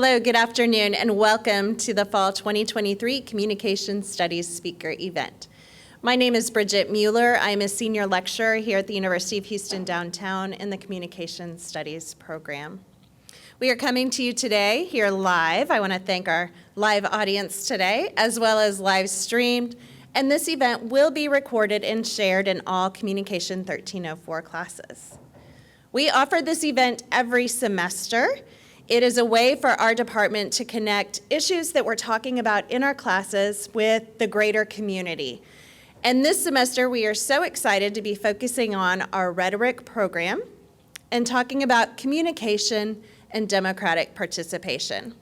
Hello, good afternoon, and welcome to the Fall 2023 Communication Studies Speaker Event. My name is Bridget Mueller. I'm a senior lecturer here at the University of Houston downtown in the Communication Studies program. We are coming to you today here live. I want to thank our live audience today, as well as live streamed, and this event will be recorded and shared in all Communication 1304 classes. We offer this event every semester. It is a way for our department to connect issues that we're talking about in our classes with the greater community. And this semester, we are so excited to be focusing on our rhetoric program and talking about communication and democratic participation.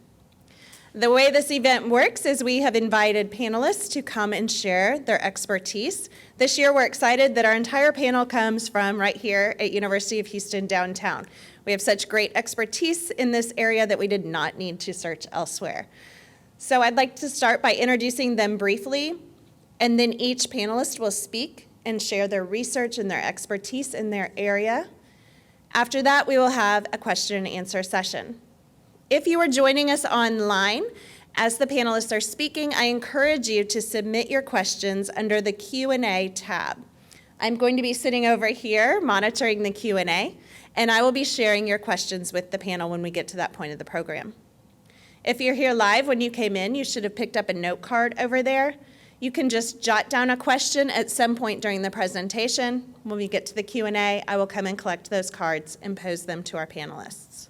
The way this event works is we have invited panelists to come and share their expertise. This year, we're excited that our entire panel comes from right here at University of Houston downtown. We have such great expertise in this area that we did not need to search elsewhere. So I'd like to start by introducing them briefly, and then each panelist will speak and share their research and their expertise in their area. After that, we will have a question and answer session. If you are joining us online, as the panelists are speaking, I encourage you to submit your questions under the Q&A tab. I'm going to be sitting over here monitoring the Q&A, and I will be sharing your questions with the panel when we get to that point of the program. If you're here live, when you came in, you should have picked up a note card over there. You can just jot down a question at some point during the presentation. When we get to the Q&A, I will come and collect those cards and pose them to our panelists.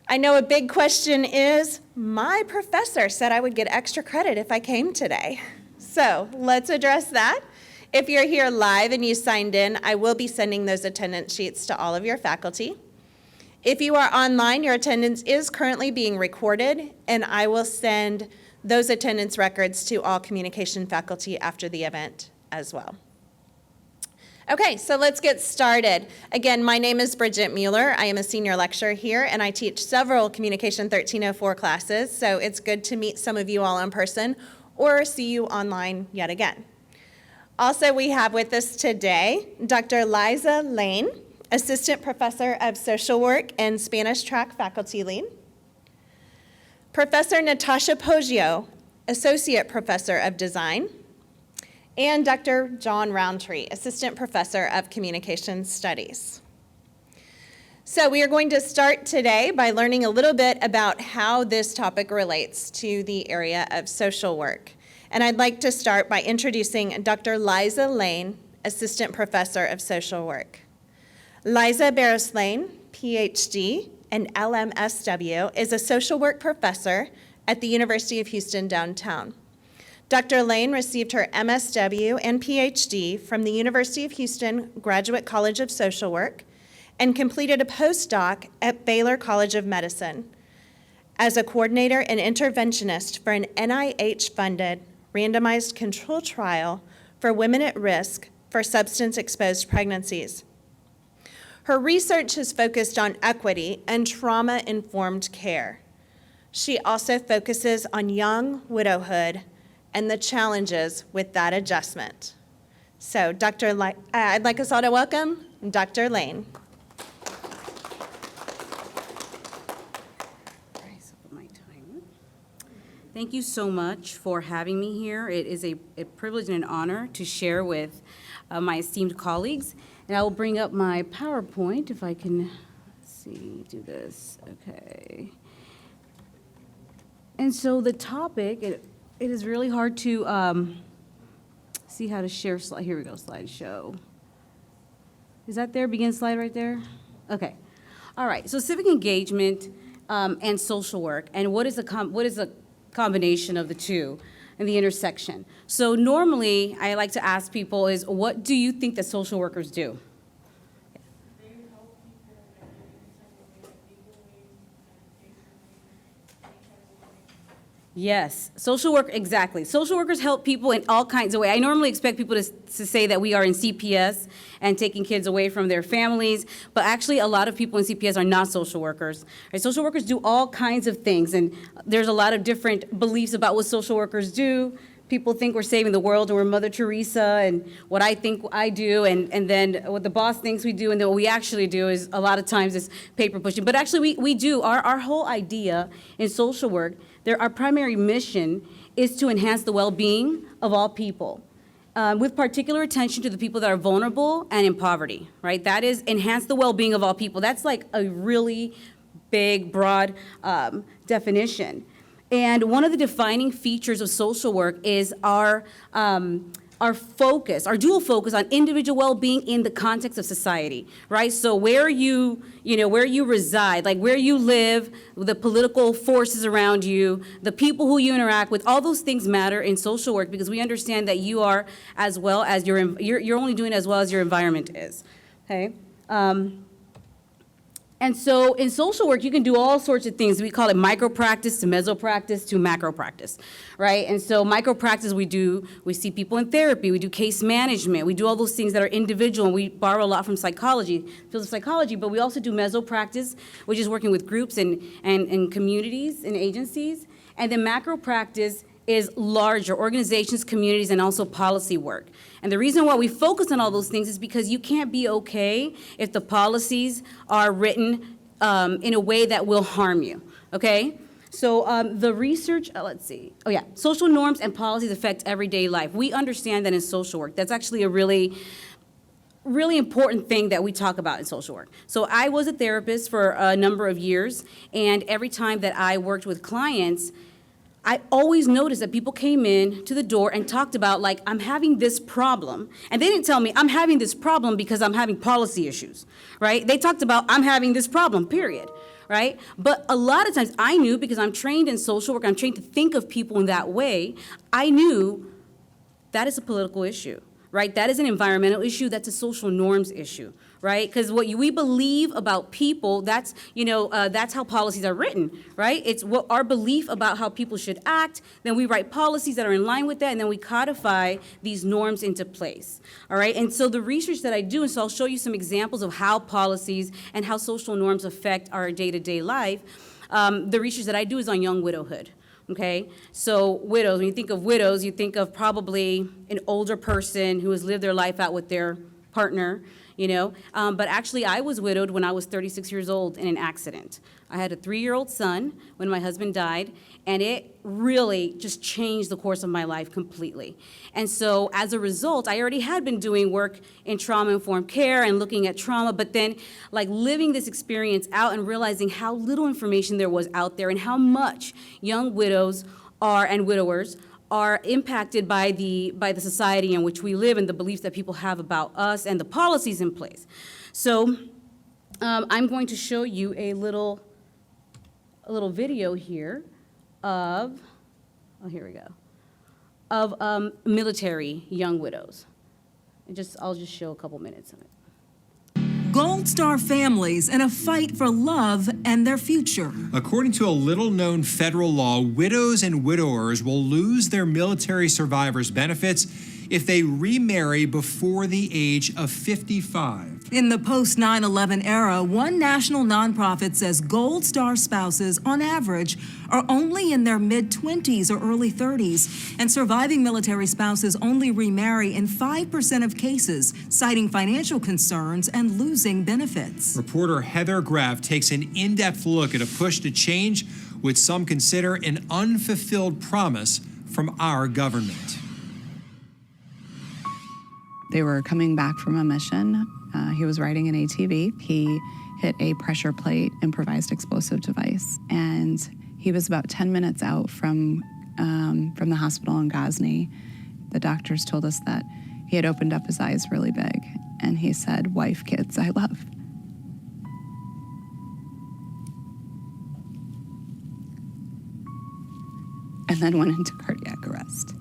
I know a big question is, my professor said I would get extra credit if I came today. So let's address that. If you're here live and you signed in, I will be sending those attendance sheets to all of your faculty. If you are online, your attendance is currently being recorded, and I will send those attendance records to all communication faculty after the event as well. Okay, so let's get started. Again, my name is Bridget Mueller. I am a senior lecturer here, and I teach several Communication 1304 classes, so it's good to meet some of you all in person or see you online yet again. Also, we have with us today Dr. Liza Lane, Assistant Professor of Social Work and Spanish Track Faculty Lead. Professor Natasha Poggio, Associate Professor of Design. And Dr. John Roundtree, Assistant Professor of Communication Studies. So we are going to start today by learning a little bit about how this topic relates to the area of social work. And I'd like to start by introducing Dr. Liza Lane, Assistant Professor of Social Work. Liza Barros Lane, PhD and LMSW, is a social work professor at the University of Houston downtown. Dr. Lane received her MSW and PhD from the University of Houston Graduate College of Social Work and completed a postdoc at Baylor College of Medicine as a coordinator and interventionist for an NIH-funded randomized control trial for women at risk for substance-exposed pregnancies. Her research has focused on equity and trauma-informed care. She also focuses on young widowhood and the challenges with that adjustment. So I'd like us all to welcome Dr. Lane. Thank you so much for having me here. It is a privilege and an honor to share with my esteemed colleagues. And I will bring up my PowerPoint if I can, do this, okay. And so the topic, it is really hard to see how to share slide. Here we go, slideshow. Is that there? Begin slide right there? Okay. All right. So civic engagement and social work, and what is a combination of the two and the intersection? So normally, I like to ask people is, what do you think that social workers do? Yes, social work, exactly. Social workers help people in all kinds of ways. I normally expect people to say that we are in CPS and taking kids away from their families, but actually a lot of people in CPS are not social workers. Right? Social workers do all kinds of things, and there's a lot of different beliefs about what social workers do. people think we're saving the world and we're Mother Teresa and what I think I do and then what the boss thinks we do and then what we actually do is a lot of times is paper pushing. But actually we do, our whole idea in social work, our primary mission is to enhance the well-being of all people. With particular attention to the people that are vulnerable and in poverty, right? That is enhance the well-being of all people. That's like a really big, broad definition. And one of the defining features of social work is our focus, our dual focus on individual well-being in the context of society, right? So where you reside, like where you live, the political forces around you, the people who you interact with, all those things matter in social work because we understand that you are as well as you're only doing as well as your environment is, okay? And so in social work, you can do all sorts of things. We call it micro practice to meso practice to macro practice, right? And so micro practice we see people in therapy, we do case management, we do all those things that are individual, and we borrow a lot from psychology, fields of psychology, but we also do meso practice, which is working with groups and communities and agencies. And then macro practice is larger organizations, communities, and also policy work. And the reason why we focus on all those things is because you can't be okay if the policies are written in a way that will harm you, okay? So the research, let's see. Oh yeah, social norms and policies affect everyday life. We understand that in social work. That's actually a really important thing that we talk about in social work. So I was a therapist for a number of years, and every time that I worked with clients, I always noticed that people came in to the door and talked about, like, I'm having this problem. And they didn't tell me, I'm having this problem because I'm having policy issues, right? They talked about, I'm having this problem, period, right? But a lot of times I knew, because I'm trained in social work, I'm trained to think of people in that way, I knew that is a political issue, right? That is an environmental issue, that's a social norms issue, right? Because what we believe about people, that's how policies are written, right? It's what our belief about how people should act, then we write policies that are in line with that, and then we codify these norms into place, all right? And so the research that I do, and so I'll show you some examples of how policies and how social norms affect our day-to-day life. The research that I do is on young widowhood. Okay, so widows, when you think of widows, you think of probably an older person who has lived their life out with their partner, but actually I was widowed when I was 36 years old in an accident. I had a 3-year-old son when my husband died, and it really just changed the course of my life completely. And so as a result, I already had been doing work in trauma-informed care and looking at trauma, but then like living this experience out and realizing how little information there was out there and how much young widows and widowers are impacted by the society in which we live and the beliefs that people have about us and the policies in place. So I'm going to show you a little video here of, here we go, of military young widows. I'll just show a couple minutes of it. Gold Star families in a fight for love and their future. According to a little-known federal law, widows and widowers will lose their military survivors' benefits if they remarry before the age of 55. In the post-9/11 era, one national nonprofit says Gold Star spouses, on average, are only in their mid-20s or early 30s, and surviving military spouses only remarry in 5% of cases, citing financial concerns and losing benefits. Reporter Heather Graff takes an in-depth look at a push to change what some consider an unfulfilled promise from our government. They were coming back from a mission. He was riding an ATV. He hit a pressure plate improvised explosive device, and he was about 10 minutes out from the hospital in Ghazni. The doctors told us that he had opened up his eyes really big, and he said, "Wife, kids, I love." And then went into cardiac arrest.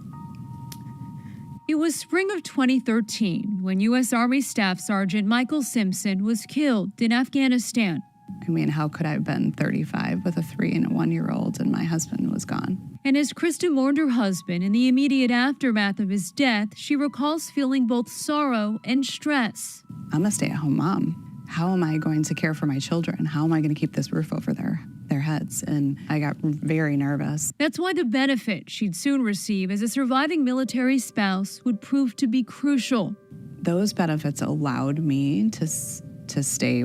It was spring of 2013 when U.S. Army Staff Sergeant Michael Simpson was killed in Afghanistan. I mean, how could I have been 35 with a 3 and a 1-year-old and my husband was gone? And as Krista mourned her husband in the immediate aftermath of his death, she recalls feeling both sorrow and stress. I'm a stay-at-home mom. how am I going to care for my children? How am I going to keep this roof over their heads? And I got very nervous. That's why the benefit she'd soon receive as a surviving military spouse would prove to be crucial. Those benefits allowed me to stay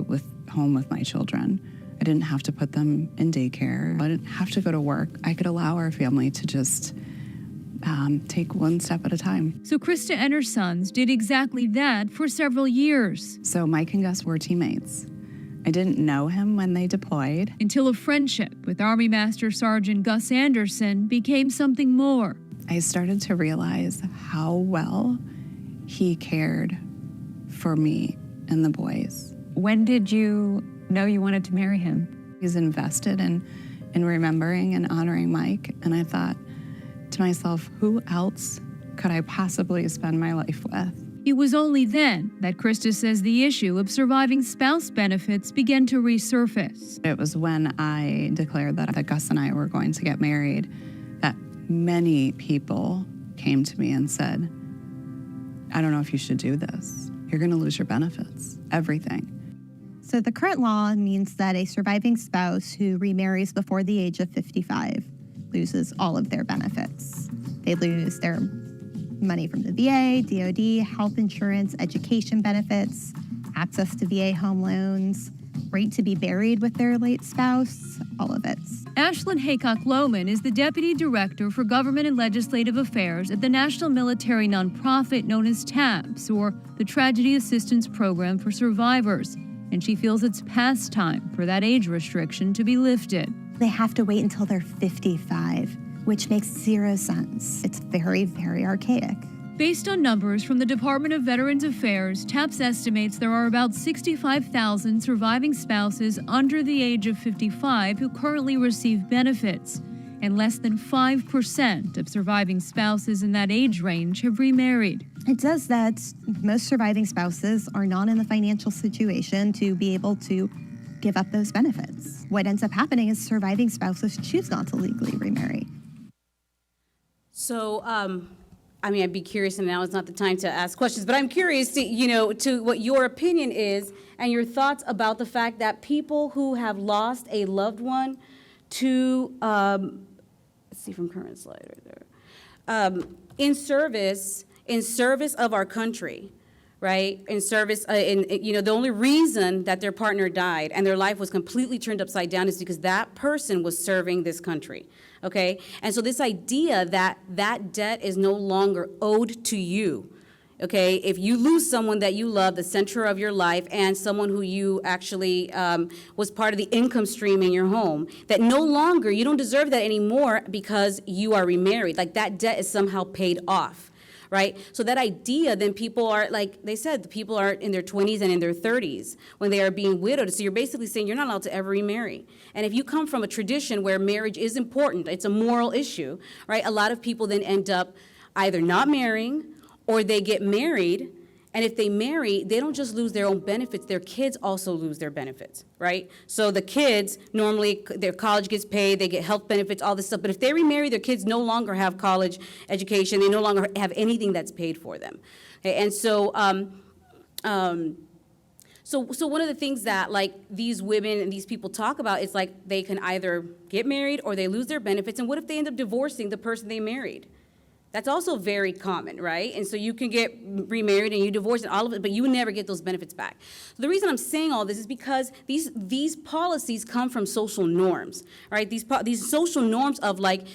home with my children. I didn't have to put them in daycare. I didn't have to go to work. I could allow our family to just take one step at a time. So Krista and her sons did exactly that for several years. So Mike and Gus were teammates. I didn't know him when they deployed. Until a friendship with Army Master Sergeant Gus Anderson became something more. I started to realize how well he cared for me and the boys. When did you know you wanted to marry him? He's invested in remembering and honoring Mike, and I thought to myself, who else could I possibly spend my life with? It was only then that Krista says the issue of surviving spouse benefits began to resurface. It was when I declared that Gus and I were going to get married that many people came to me and said, I don't know if you should do this. You're going to lose your benefits, everything. So the current law means that a surviving spouse who remarries before the age of 55 loses all of their benefits. They lose their money from the VA, DOD, health insurance, education benefits, access to VA home loans, right to be buried with their late spouse, all of it. Ashlyn Haycock-Lohman is the Deputy Director for Government and Legislative Affairs at the national military nonprofit known as TAPS, or the Tragedy Assistance Program for Survivors, and she feels it's past time for that age restriction to be lifted. They have to wait until they're 55, which makes zero sense. It's very, very archaic. Based on numbers from the Department of Veterans Affairs, TAPS estimates there are about 65,000 surviving spouses under the age of 55 who currently receive benefits, and less than 5% of surviving spouses in that age range have remarried. It says that most surviving spouses are not in the financial situation to be able to give up those benefits. What ends up happening is surviving spouses choose not to legally remarry. So, I'd be curious, and now is not the time to ask questions, but I'm curious to what your opinion is and your thoughts about the fact that people who have lost a loved one to, let's see from current slide right there, in service of our country, right? In service, the only reason that their partner died and their life was completely turned upside down is because that person was serving this country, okay? And so this idea that that debt is no longer owed to you, okay? If you lose someone that you love, the center of your life, and someone who you actually was part of the income stream in your home, that no longer, you don't deserve that anymore because you are remarried. Like that debt is somehow paid off. Right? So that idea, then people are, like they said, the people are in their 20s and in their 30s when they are being widowed. So you're basically saying you're not allowed to ever remarry. And if you come from a tradition where marriage is important, it's a moral issue, right? A lot of people then end up either not marrying or they get married. And if they marry, they don't just lose their own benefits, their kids also lose their benefits, right? So the kids, normally their college gets paid, they get health benefits, all this stuff. But if they remarry, their kids no longer have college education, they no longer have anything that's paid for them. Okay, and so, so one of the things that like these women and these people talk about is like they can either get married or they lose their benefits. And what if they end up divorcing the person they married? That's also very common, right? And so you can get remarried and you divorce and all of it, but you would never get those benefits back. So the reason I'm saying all this is because these policies come from social norms, right? These social norms of like,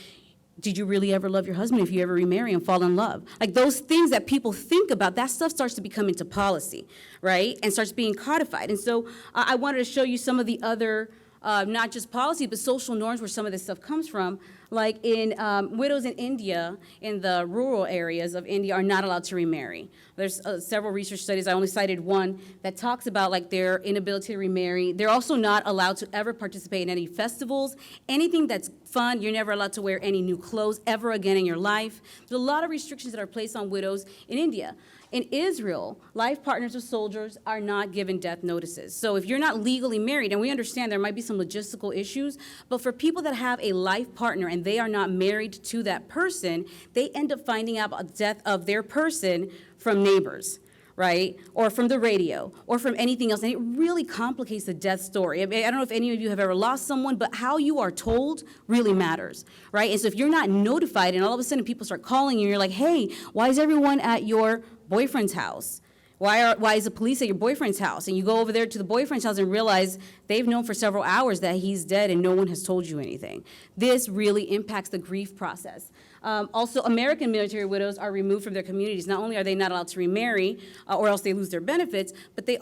did you really ever love your husband if you ever remarry and fall in love? Like those things that people think about, that stuff starts to become into policy, right? And starts being codified. And so I wanted to show you some of the other, not just policy, but social norms where some of this stuff comes from. Like in widows in India, in the rural areas of India, are not allowed to remarry. There's several research studies, I only cited one, that talks about like their inability to remarry. They're also not allowed to ever participate in any festivals, anything that's fun. You're never allowed to wear any new clothes ever again in your life. There's a lot of restrictions that are placed on widows in India. In Israel, life partners of soldiers are not given death notices. So if you're not legally married, and we understand there might be some logistical issues, but for people that have a life partner and they are not married to that person, they end up finding out about the death of their person from neighbors, right? Or from the radio, or from anything else. And it really complicates the death story. I don't know if any of you have ever lost someone, but how you are told really matters, right? And so if you're not notified and all of a sudden people start calling you, and you're like, hey, why is everyone at your boyfriend's house? Why is the police at your boyfriend's house? And you go over there to the boyfriend's house and realize they've known for several hours that he's dead and no one has told you anything. This really impacts the grief process. Also, American military widows are removed from their communities. Not only are they not allowed to remarry, or else they lose their benefits, but they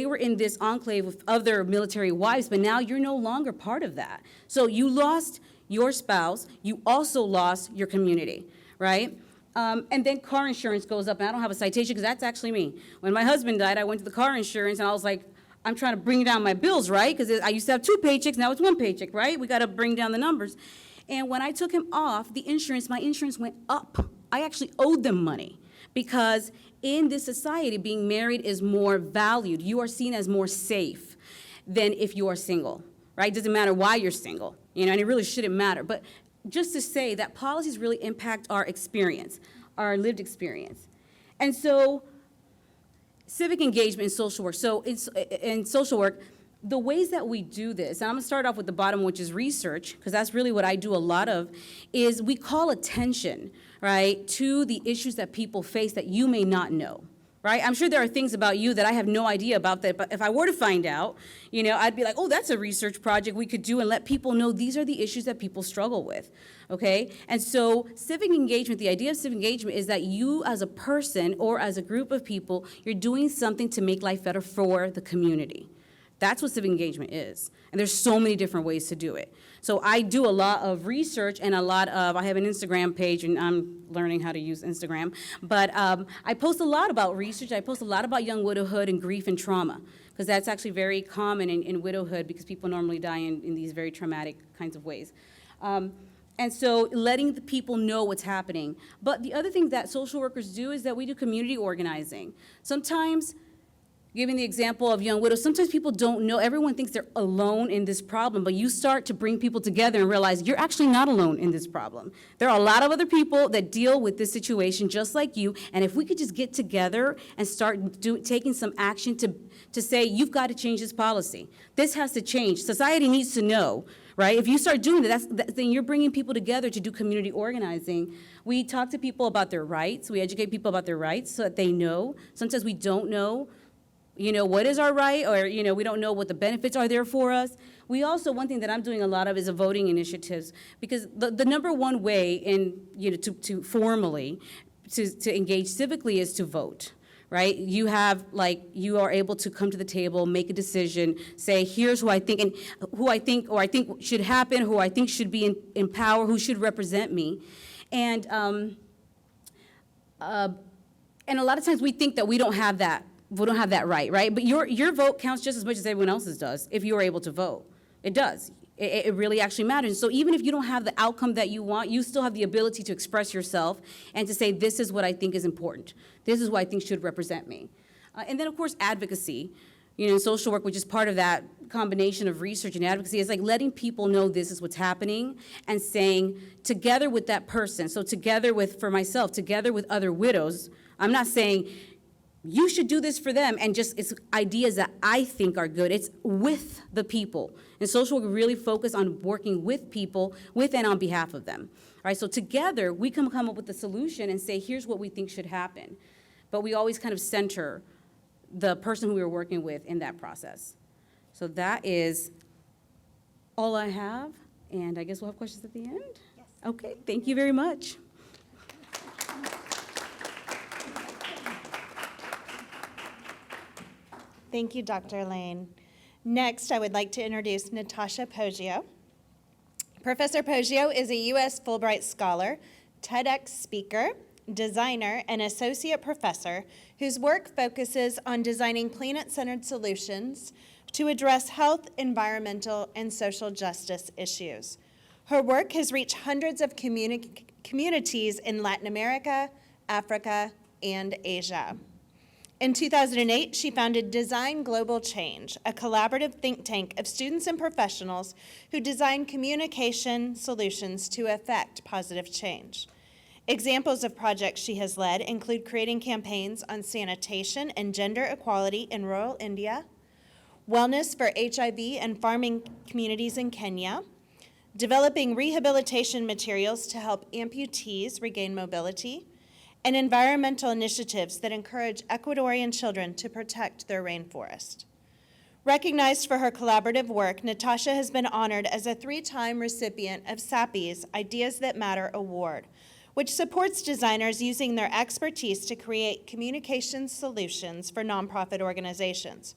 were in this enclave with other military wives, but now you're no longer part of that. So you lost your spouse, you also lost your community, right? And then car insurance goes up, and I don't have a citation because that's actually me. When my husband died, I went to the car insurance, and I was like, I'm trying to bring down my bills, right? Because I used to have 2 paychecks, now it's 1 paycheck, right? We got to bring down the numbers. And when I took him off, my insurance went up. I actually owed them money because in this society, being married is more valued. You are seen as more safe than if you are single, right? Doesn't matter why you're single, and it really shouldn't matter. But just to say that policies really impact our experience, our lived experience. And so civic engagement in social work. So in social work, the ways that we do this, and I'm gonna start off with the bottom, which is research, because that's really what I do a lot of, is we call attention, right, to the issues that people face that you may not know. Right? I'm sure there are things about you that I have no idea about that, but if I were to find out, I'd be like, oh, that's a research project we could do and let people know these are the issues that people struggle with, okay? And so civic engagement, the idea of civic engagement is that you as a person or as a group of people, you're doing something to make life better for the community. That's what civic engagement is. And there's so many different ways to do it. So I do a lot of research and I have an Instagram page, and I'm learning how to use Instagram. But I post a lot about research. I post a lot about young widowhood and grief and trauma, because that's actually very common in widowhood, because people normally die in these very traumatic kinds of ways. And so letting the people know what's happening. But the other thing that social workers do is that we do community organizing. Sometimes, giving the example of young widows, sometimes people don't know, everyone thinks they're alone in this problem, but you start to bring people together and realize you're actually not alone in this problem. There are a lot of other people that deal with this situation just like you, and if we could just get together and start taking some action to say, you've got to change this policy. This has to change. Society needs to know, right? If you start doing that, then you're bringing people together to do community organizing. We talk to people about their rights. We educate people about their rights so that they know. Sometimes we don't know what is our right, or, we don't know what the benefits are there for us. We also, one thing that I'm doing a lot of is a voting initiatives, because the number one way to formally, to engage civically is to vote, right? You are able to come to the table, make a decision, say, here's who I think should happen, who I think should be in power, who should represent me. And a lot of times we think that we don't have that. We don't have that right? But your vote counts just as much as everyone else's does if you're able to vote. It does. It really actually matters. So even if you don't have the outcome that you want, you still have the ability to express yourself and to say, this is what I think is important. This is what I think should represent me. And then, of course, advocacy. Social work, which is part of that combination of research and advocacy, is like letting people know this is what's happening and saying, together with that person, so together with other widows, I'm not saying, you should do this for them, and just it's ideas that I think are good. It's with the people. And social work really focus on working with people, with and on behalf of them. All right, so together we can come up with a solution and say, here's what we think should happen. But we always kind of center the person who we were working with in that process. So that is all I have, and I guess we'll have questions at the end? Yes. Okay, thank you very much. Thank you, Dr. Lane. Next, I would like to introduce Natasha Poggio. Professor Poggio is a U.S. Fulbright Scholar, TEDx speaker, designer, and associate professor whose work focuses on designing planet-centered solutions to address health, environmental, and social justice issues. Her work has reached hundreds of communities in Latin America, Africa, and Asia. In 2008, she founded Design Global Change, a collaborative think tank of students and professionals who design communication solutions to effect positive change. Examples of projects she has led include creating campaigns on sanitation and gender equality in rural India, wellness for HIV and farming communities in Kenya, developing rehabilitation materials to help amputees regain mobility, and environmental initiatives that encourage Ecuadorian children to protect their rainforest. Recognized for her collaborative work, Natasha has been honored as a 3-time recipient of SAPI's Ideas That Matter Award, which supports designers using their expertise to create communication solutions for nonprofit organizations.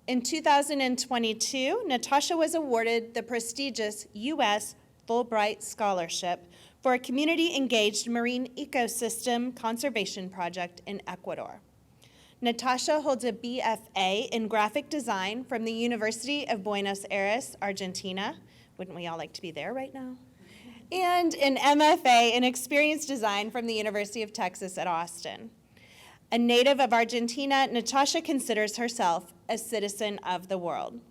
In 2022, Natasha was awarded the prestigious U.S. Fulbright Scholarship for a community-engaged marine ecosystem conservation project in Ecuador. Natasha holds a BFA in graphic design from the University of Buenos Aires, Argentina. Wouldn't we all like to be there right now? And an MFA in experience design from the University of Texas at Austin. A native of Argentina, Natasha considers herself a citizen of the world.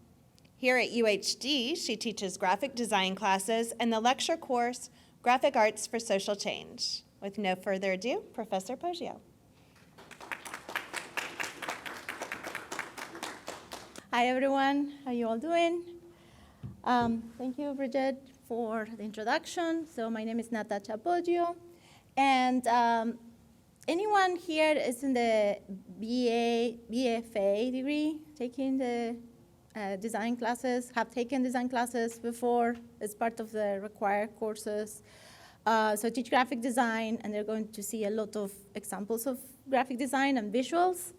Here at UHD, she teaches graphic design classes and the lecture course, Graphic Arts for Social Change. With no further ado, Professor Poggio. Hi, everyone. How you all doing? Thank you, Bridget, for the introduction. So my name is Natasha Poggio, and anyone here is in the BFA degree, taking the design classes, have taken design classes before as part of the required courses. So I teach graphic design, and they're going to see a lot of examples of graphic design and visuals.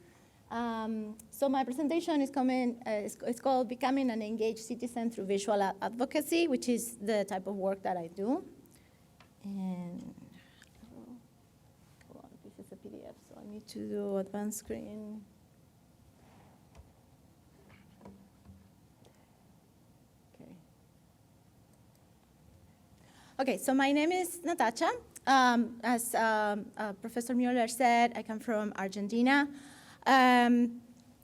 So my presentation is it's called Becoming an Engaged Citizen Through Visual Advocacy, which is the type of work that I do. And this is a PDF, so I need to do advanced screen. Okay, so my name is Natasha. As Professor Mueller said, I come from Argentina.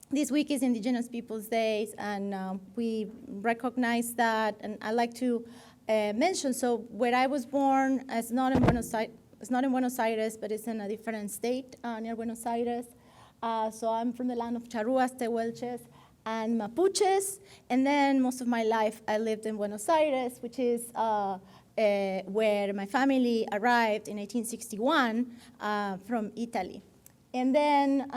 This week is Indigenous Peoples Days, and we recognize that, and I like to mention, so where I was born is not in Buenos Aires, but it's in a different state near Buenos Aires. So I'm from the land of Charrúas, Tehuelches, and Mapuches, and then most of my life I lived in Buenos Aires, which is where my family arrived in 1861 from Italy. And then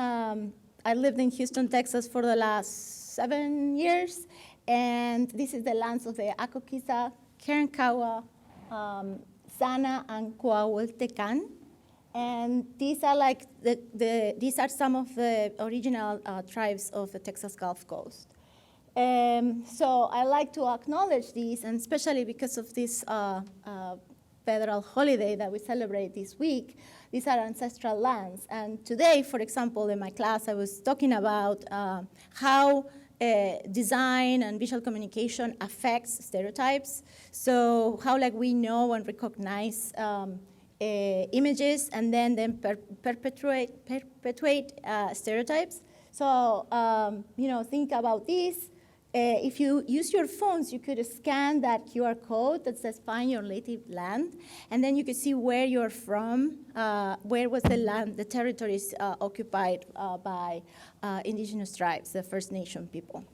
I lived in Houston, Texas for the last 7 years. And this is the lands of the Acoquisa, Karankawa, Sana, and Coahuiltecan. And these are like these are some of the original tribes of the Texas Gulf Coast. So I like to acknowledge these, and especially because of this federal holiday that we celebrate this week. These are ancestral lands. And today, for example, in my class, I was talking about how design and visual communication affects stereotypes. So how we know and recognize images and then perpetuate stereotypes. So, think about this. If you use your phones, you could scan that QR code that says find your native land, and then you could see where you're from, where was the land, the territories occupied by indigenous tribes, the First Nation people.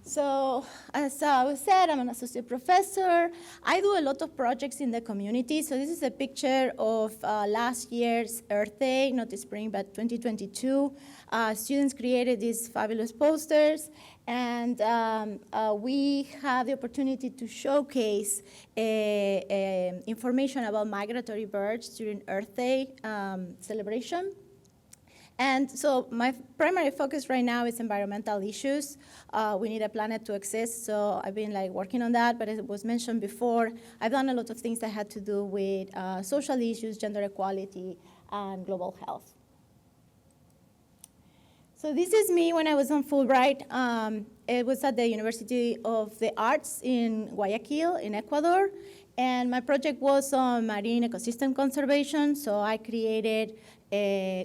So, as I said, I'm an associate professor. I do a lot of projects in the community. So this is a picture of last year's Earth Day, not the spring, but 2022. Students created these fabulous posters, and we have the opportunity to showcase information about migratory birds during Earth Day celebration. And so my primary focus right now is environmental issues. We need a planet to exist, so I've been working on that, but as it was mentioned before, I've done a lot of things that had to do with social issues, gender equality, and global health. So this is me when I was on Fulbright. It was at the University of the Arts in Guayaquil, in Ecuador. And my project was on marine ecosystem conservation. So I created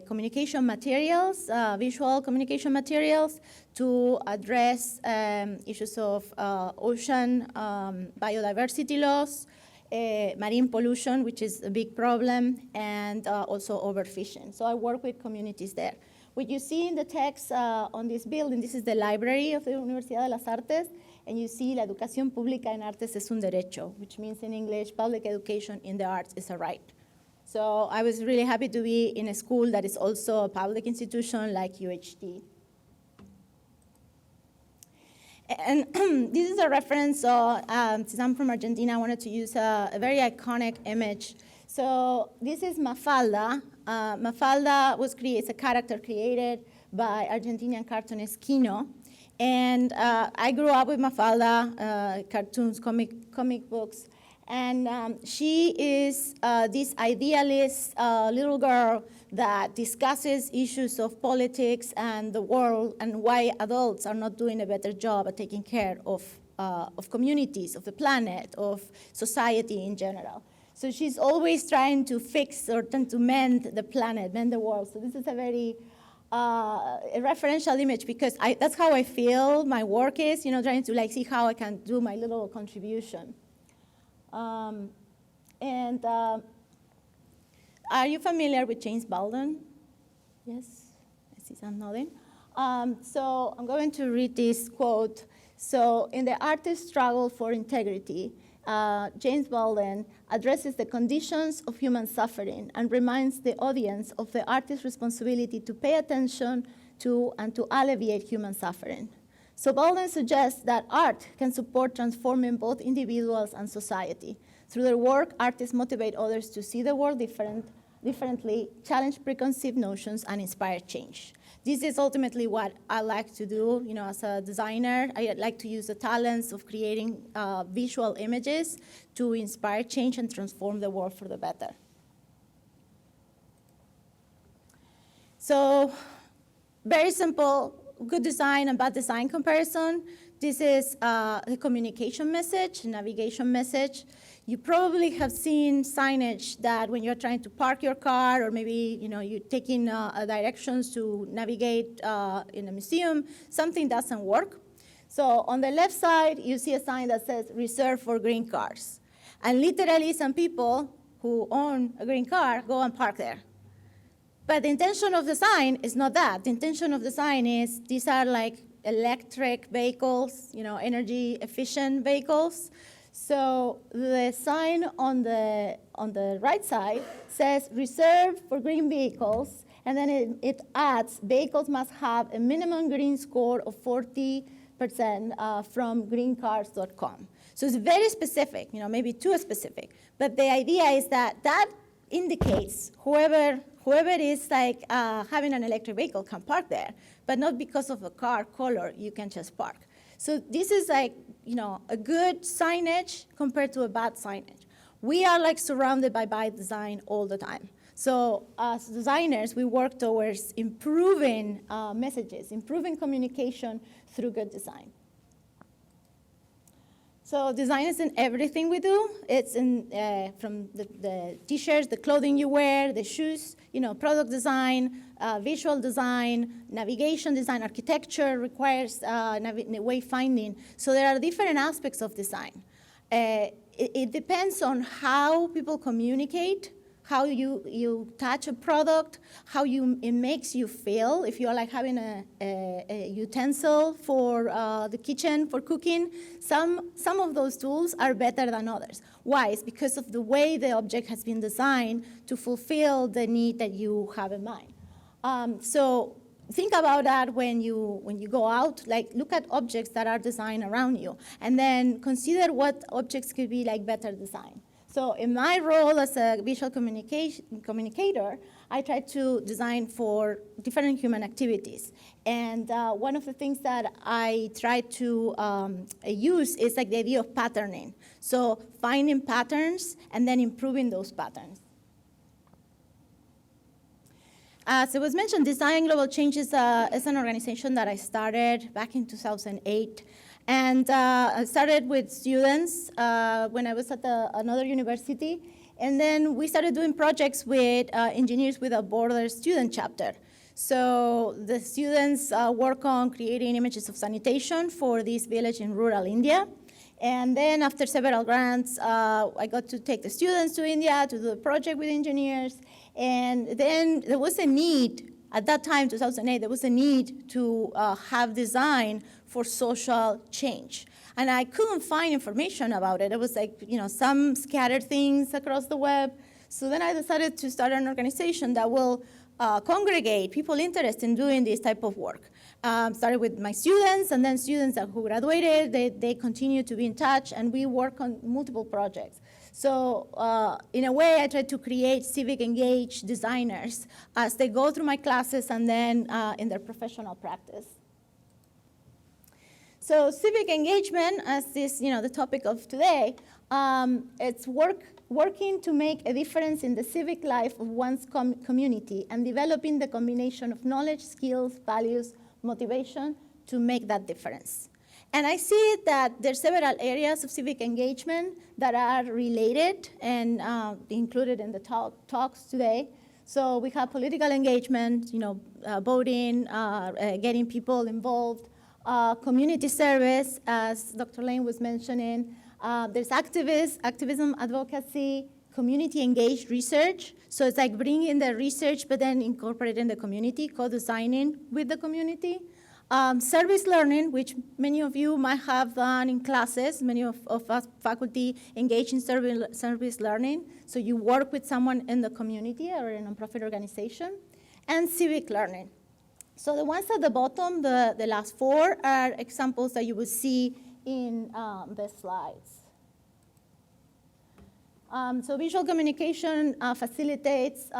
communication materials, visual communication materials, to address issues of ocean biodiversity loss, marine pollution, which is a big problem, and also overfishing. So I work with communities there. What you see in the text on this building, this is the library of the Universidad de las Artes, and you see la educación pública en artes es un derecho, which means in English, public education in the arts is a right. So I was really happy to be in a school that is also a public institution like UHT. And this is a reference, since I'm from Argentina, I wanted to use a very iconic image. So this is Mafalda. Mafalda was it's a character created by Argentinian cartoonist Kino. And I grew up with Mafalda, cartoons, comic books. And she is this idealist little girl that discusses issues of politics and the world and why adults are not doing a better job at taking care of communities, of the planet, of society in general. So she's always trying to fix or trying to mend the planet, mend the world. So this is a very a referential image because that's how I feel my work is, trying to see how I can do my little contribution. Are you familiar with James Baldwin? Yes, I see some nodding. So I'm going to read this quote. So in The Artist's Struggle for Integrity, James Baldwin addresses the conditions of human suffering and reminds the audience of the artist's responsibility to pay attention to and to alleviate human suffering. So Baldwin suggests that art can support transforming both individuals and society. Through their work, artists motivate others to see the world differently, challenge preconceived notions, and inspire change. This is ultimately what I like to do, as a designer. I like to use the talents of creating visual images to inspire change and transform the world for the better. So, very simple, good design and bad design comparison. This is the communication message, navigation message. You probably have seen signage that when you're trying to park your car or maybe you're taking directions to navigate in a museum, something doesn't work. So on the left side, you see a sign that says reserved for green cars. And literally some people who own a green car go and park there. But the intention of the sign is not that. The intention of the sign is these are like electric vehicles, energy efficient vehicles. So the sign on the right side says reserved for green vehicles, and then it adds vehicles must have a minimum green score of 40% from greencars.com. So it's very specific, maybe too specific. But the idea is that indicates whoever is having an electric vehicle can park there, but not because of the car color, you can just park. So this is a good signage compared to a bad signage. We are surrounded by bad design all the time. So as designers, we work towards improving messages, improving communication through good design. So design is in everything we do. It's in from the t-shirts, the clothing you wear, the shoes, product design, visual design, navigation design, architecture requires wayfinding. So there are different aspects of design. It depends on how people communicate, how you touch a product, how it makes you feel. If you're having a utensil for the kitchen for cooking, some of those tools are better than others. Why? It's because of the way the object has been designed to fulfill the need that you have in mind. So think about that when you go out. Look at objects that are designed around you, and then consider what objects could be better designed. So in my role as a visual communicator, I try to design for different human activities. And one of the things that I try to use is the idea of patterning. So finding patterns and then improving those patterns. As it was mentioned, Design Global Change is an organization that I started back in 2008. And I started with students when I was at another university. And then we started doing projects with Engineers Without Borders student chapter. So the students work on creating images of sanitation for this village in rural India. And then after several grants, I got to take the students to India to do a project with engineers. And then there was a need, at that time, 2008, there was a need to have design for social change. And I couldn't find information about it. It was like, some scattered things across the web. So then I decided to start an organization that will congregate people interested in doing this type of work. Started with my students, and then students who graduated, they continue to be in touch, and we work on multiple projects. So in a way, I try to create civic engaged designers as they go through my classes and then in their professional practice. So civic engagement, as is the topic of today, it's working to make a difference in the civic life of one's community and developing the combination of knowledge, skills, values, motivation to make that difference. And I see that there's several areas of civic engagement that are related and included in the talks today. So we have political engagement, voting, getting people involved, community service, as Dr. Lane was mentioning. There's activism, advocacy, community engaged research. So it's like bringing the research, but then incorporating the community, co-designing with the community. Service learning, which many of you might have done in classes. Many of us faculty engage in service learning. So you work with someone in the community or in a nonprofit organization. And civic learning. So the ones at the bottom, the last four, are examples that you will see in the slides. So visual communication facilitates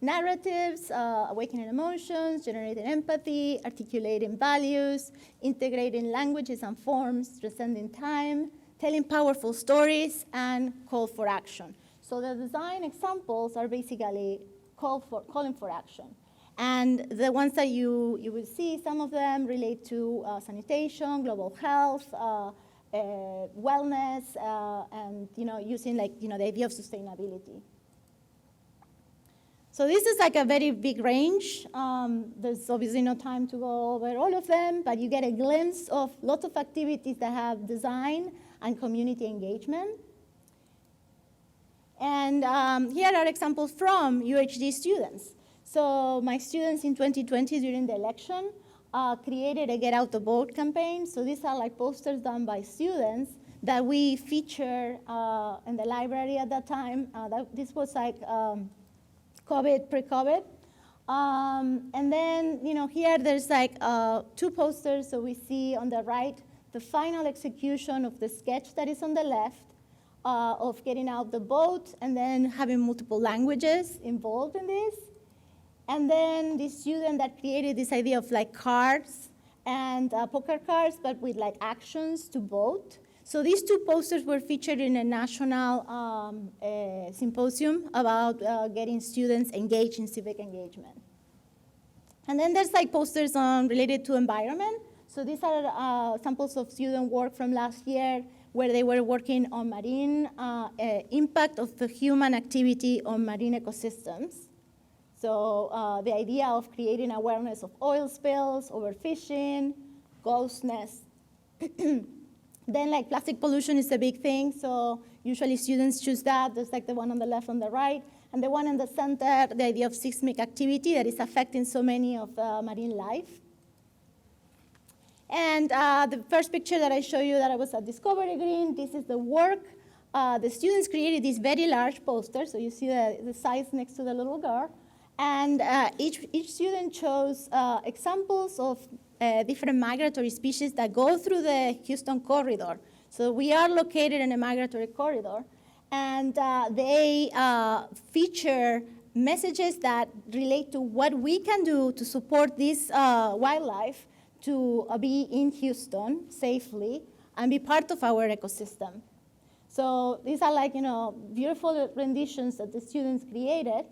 narratives, awakening emotions, generating empathy, articulating values, integrating languages and forms, transcending time, telling powerful stories, and call for action. So the design examples are basically calling for action. And the ones that you will see, some of them relate to sanitation, global health, wellness, and using the idea of sustainability. So this is like a very big range. There's obviously no time to go over all of them, but you get a glimpse of lots of activities that have design and community engagement. And here are examples from UHD students. So my students in 2020 during the election created a Get Out the Vote campaign. So these are like posters done by students that we feature in the library at that time. This was like COVID, pre-COVID. And then, here there's like 2 posters. So we see on the right the final execution of the sketch that is on the left of getting out the vote and then having multiple languages involved in this. And then the student that created this idea of like cards and poker cards, but with like actions to vote. So these 2 posters were featured in a national symposium about getting students engaged in civic engagement. And then there's like posters related to environment. So these are samples of student work from last year where they were working on marine impact of the human activity on marine ecosystems. So the idea of creating awareness of oil spills, overfishing, ghost nests. Then like plastic pollution is a big thing, so usually students choose that. There's like the one on the left, on the right, and the one in the center, the idea of seismic activity that is affecting so many of marine life. And the first picture that I show you that I was at Discovery Green, this is the work. The students created this very large poster, so you see the size next to the little girl. And each student chose examples of different migratory species that go through the Houston corridor. So we are located in a migratory corridor, and they feature messages that relate to what we can do to support this wildlife to be in Houston safely and be part of our ecosystem. So these are like, beautiful renditions that the students created.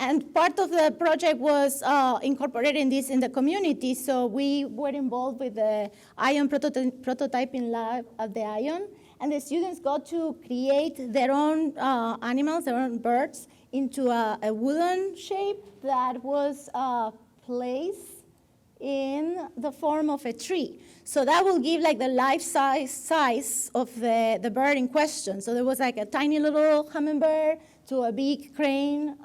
And part of the project was incorporating this in the community. So we were involved with the ION prototyping lab at the ION. And the students got to create their own animals, their own birds, into a wooden shape that was placed in the form of a tree. So that will give like the life size of the bird in question. So there was like a tiny little hummingbird to a big crane.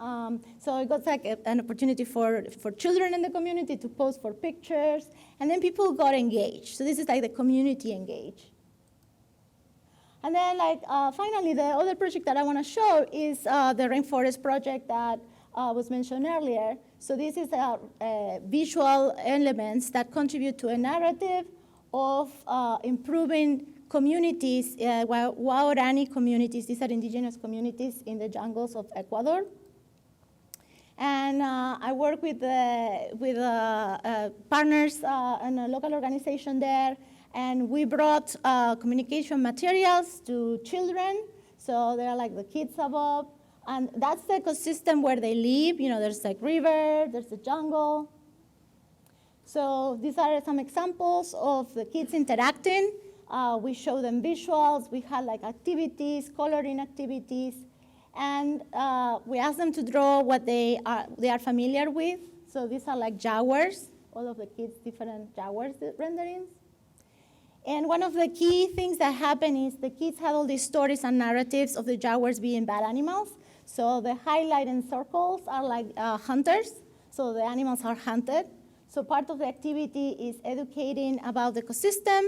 So it got like an opportunity for children in the community to pose for pictures. And then people got engaged. So this is like the community engaged. And then finally, the other project that I want to show is the rainforest project that was mentioned earlier. So this is visual elements that contribute to a narrative of improving communities, Waorani communities. These are indigenous communities in the jungles of Ecuador. And I work with partners and a local organization there. And we brought communication materials to children. So they're like the kids above. And that's the ecosystem where they live. You know, there's like river, there's a jungle. So these are some examples of the kids interacting. We show them visuals. We had like activities, coloring activities. And we ask them to draw what they are familiar with. So these are like jaguars, all of the kids' different jaguars renderings. And one of the key things that happened is the kids had all these stories and narratives of the jaguars being bad animals. So the highlighted circles are like hunters. So the animals are hunted. So part of the activity is educating about the ecosystem,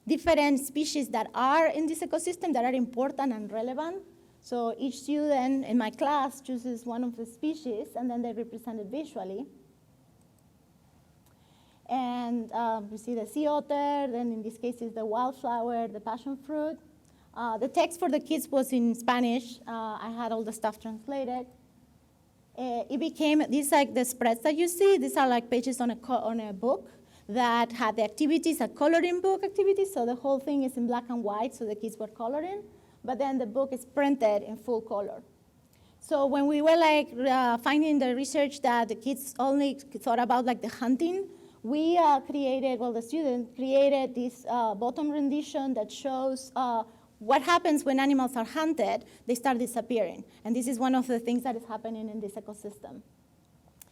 different species that are in this ecosystem that are important and relevant. So each student in my class chooses one of the species, and then they represent it visually. And we see the sea otter, then in this case is the wildflower, the passion fruit. The text for the kids was in Spanish. I had all the stuff translated. It became, these like the spreads that you see, these are like pages on a book that had the activities, a coloring book activity, so the whole thing is in black and white, so the kids were coloring, but then the book is printed in full color. So when we were like finding the research that the kids only thought about like the hunting, we the student created this bottom rendition that shows what happens when animals are hunted. They start disappearing. And this is one of the things that is happening in this ecosystem.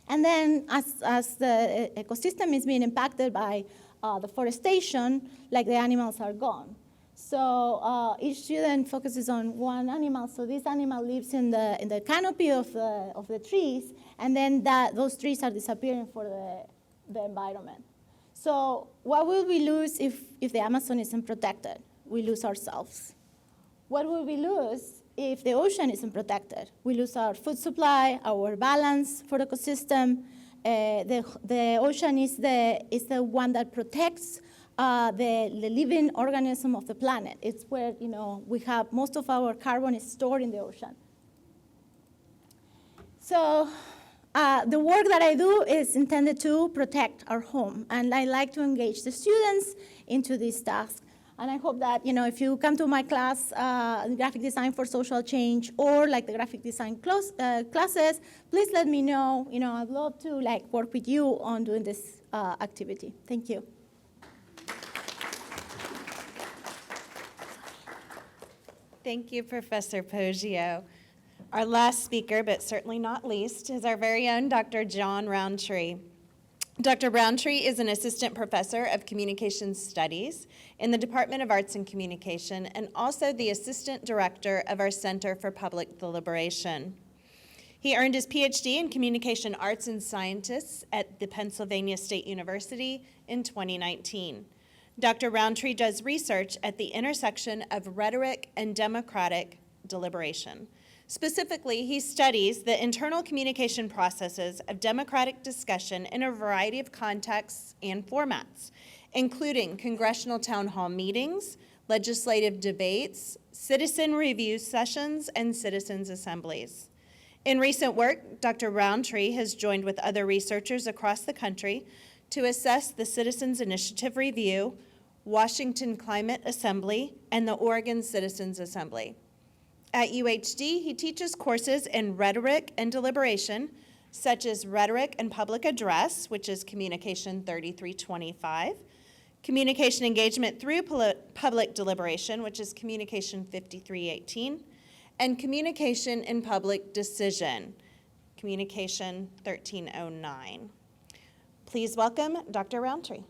And then as the ecosystem is being impacted by deforestation, like the animals are gone. So each student focuses on one animal. So this animal lives in the canopy of the trees, and then those trees are disappearing for the environment. So what will we lose if the Amazon isn't protected? We lose ourselves. What will we lose if the ocean isn't protected? We lose our food supply, our balance for the ecosystem. The ocean is the one that protects the living organism of the planet. It's where we have most of our carbon is stored in the ocean. So the work that I do is intended to protect our home, and I like to engage the students into this task. And I hope that if you come to my class, graphic design for social change, or like the graphic design classes, please let me know. I'd love to work with you on doing this activity. Thank you. Thank you, Professor Poggio. Our last speaker, but certainly not least, is our very own Dr. John Roundtree. Dr. Roundtree is an assistant professor of communication studies in the Department of Arts and Communication, and also the assistant director of our Center for Public Deliberation. He earned his PhD in communication arts and scientists at the Pennsylvania State University in 2019. Dr. Roundtree does research at the intersection of rhetoric and democratic deliberation. Specifically, he studies the internal communication processes of democratic discussion in a variety of contexts and formats, including congressional town hall meetings, legislative debates, citizen review sessions, and citizens' assemblies. In recent work, Dr. Roundtree has joined with other researchers across the country to assess the Citizens Initiative Review, Washington Climate Assembly, and the Oregon Citizens Assembly. At UHD, he teaches courses in rhetoric and deliberation, such as rhetoric and public address, which is Communication 3325, communication engagement through public deliberation, which is Communication 5318, and communication in public decision, Communication 1309. Please welcome Dr. Roundtree.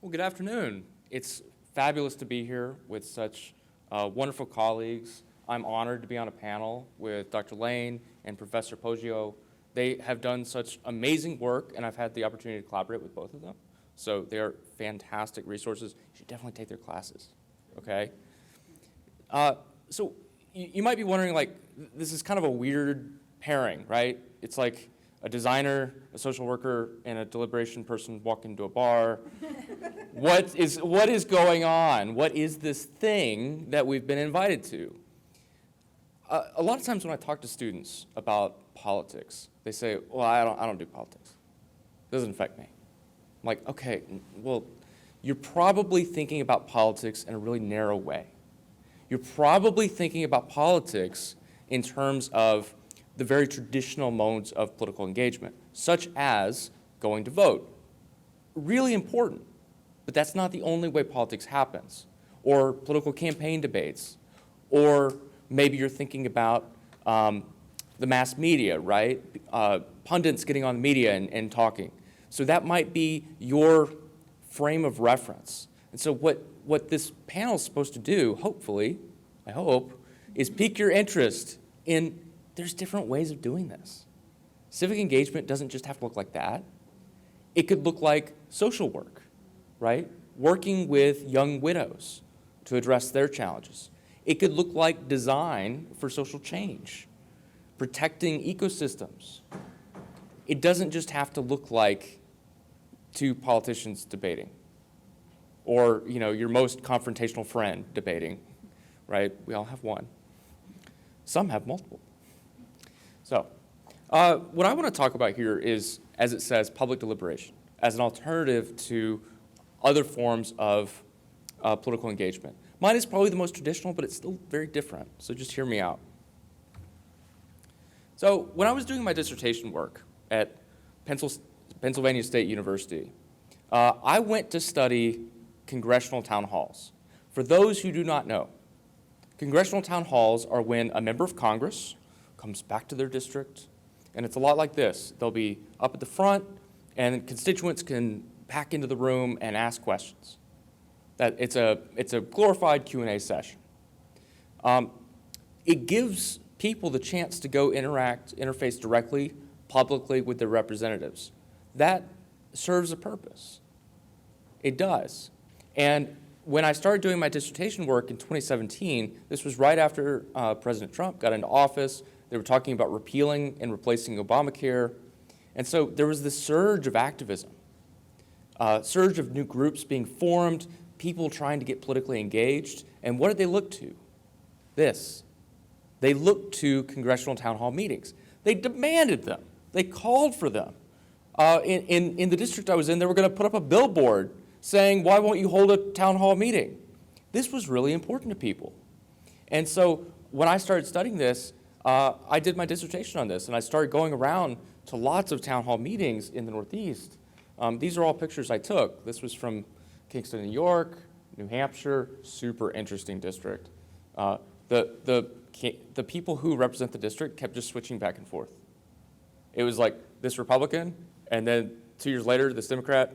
Well, good afternoon. It's fabulous to be here with such wonderful colleagues. I'm honored to be on a panel with Dr. Lane and Professor Poggio. They have done such amazing work, and I've had the opportunity to collaborate with both of them. So they are fantastic resources. You should definitely take their classes, okay? So you might be wondering, like, this is kind of a weird pairing, right? It's like a designer, a social worker, and a deliberation person walk into a bar. What is going on? What is this thing that we've been invited to? A lot of times when I talk to students about politics, they say, well, I don't do politics. It doesn't affect me. I'm like, okay, well, you're probably thinking about politics in a really narrow way. You're probably thinking about politics in terms of the very traditional modes of political engagement, such as going to vote. Really important, but that's not the only way politics happens. Or political campaign debates, or maybe you're thinking about the mass media, right? Pundits getting on the media and talking. So that might be your frame of reference. And so what this panel is supposed to do, hopefully, I hope, is pique your interest in there's different ways of doing this. Civic engagement doesn't just have to look like that. It could look like social work, right? Working with young widows to address their challenges. It could look like design for social change, protecting ecosystems. It doesn't just have to look like two politicians debating or, you know, your most confrontational friend debating, right? We all have one. Some have multiple. So what I want to talk about here is, as it says, public deliberation as an alternative to other forms of political engagement. Mine is probably the most traditional, but it's still very different, so just hear me out. So when I was doing my dissertation work at Pennsylvania State University, I went to study congressional town halls. For those who do not know, congressional town halls are when a member of Congress comes back to their district, and it's a lot like this. They'll be up at the front, and constituents can pack into the room and ask questions. It's a glorified Q&A session. It gives people the chance to go interface directly, publicly with their representatives. That serves a purpose. It does. And when I started doing my dissertation work in 2017, this was right after President Trump got into office. They were talking about repealing and replacing Obamacare. And so there was this surge of activism, surge of new groups being formed, people trying to get politically engaged. And what did they look to? This. They looked to congressional town hall meetings. They demanded them. They called for them. In the district I was in, they were going to put up a billboard saying, why won't you hold a town hall meeting? This was really important to people. And so when I started studying this, I did my dissertation on this, and I started going around to lots of town hall meetings in the Northeast. These are all pictures I took. This was from Kingston, New York, New Hampshire, super interesting district. The people who represent the district kept just switching back and forth. It was like this Republican, and then 2 years later, this Democrat,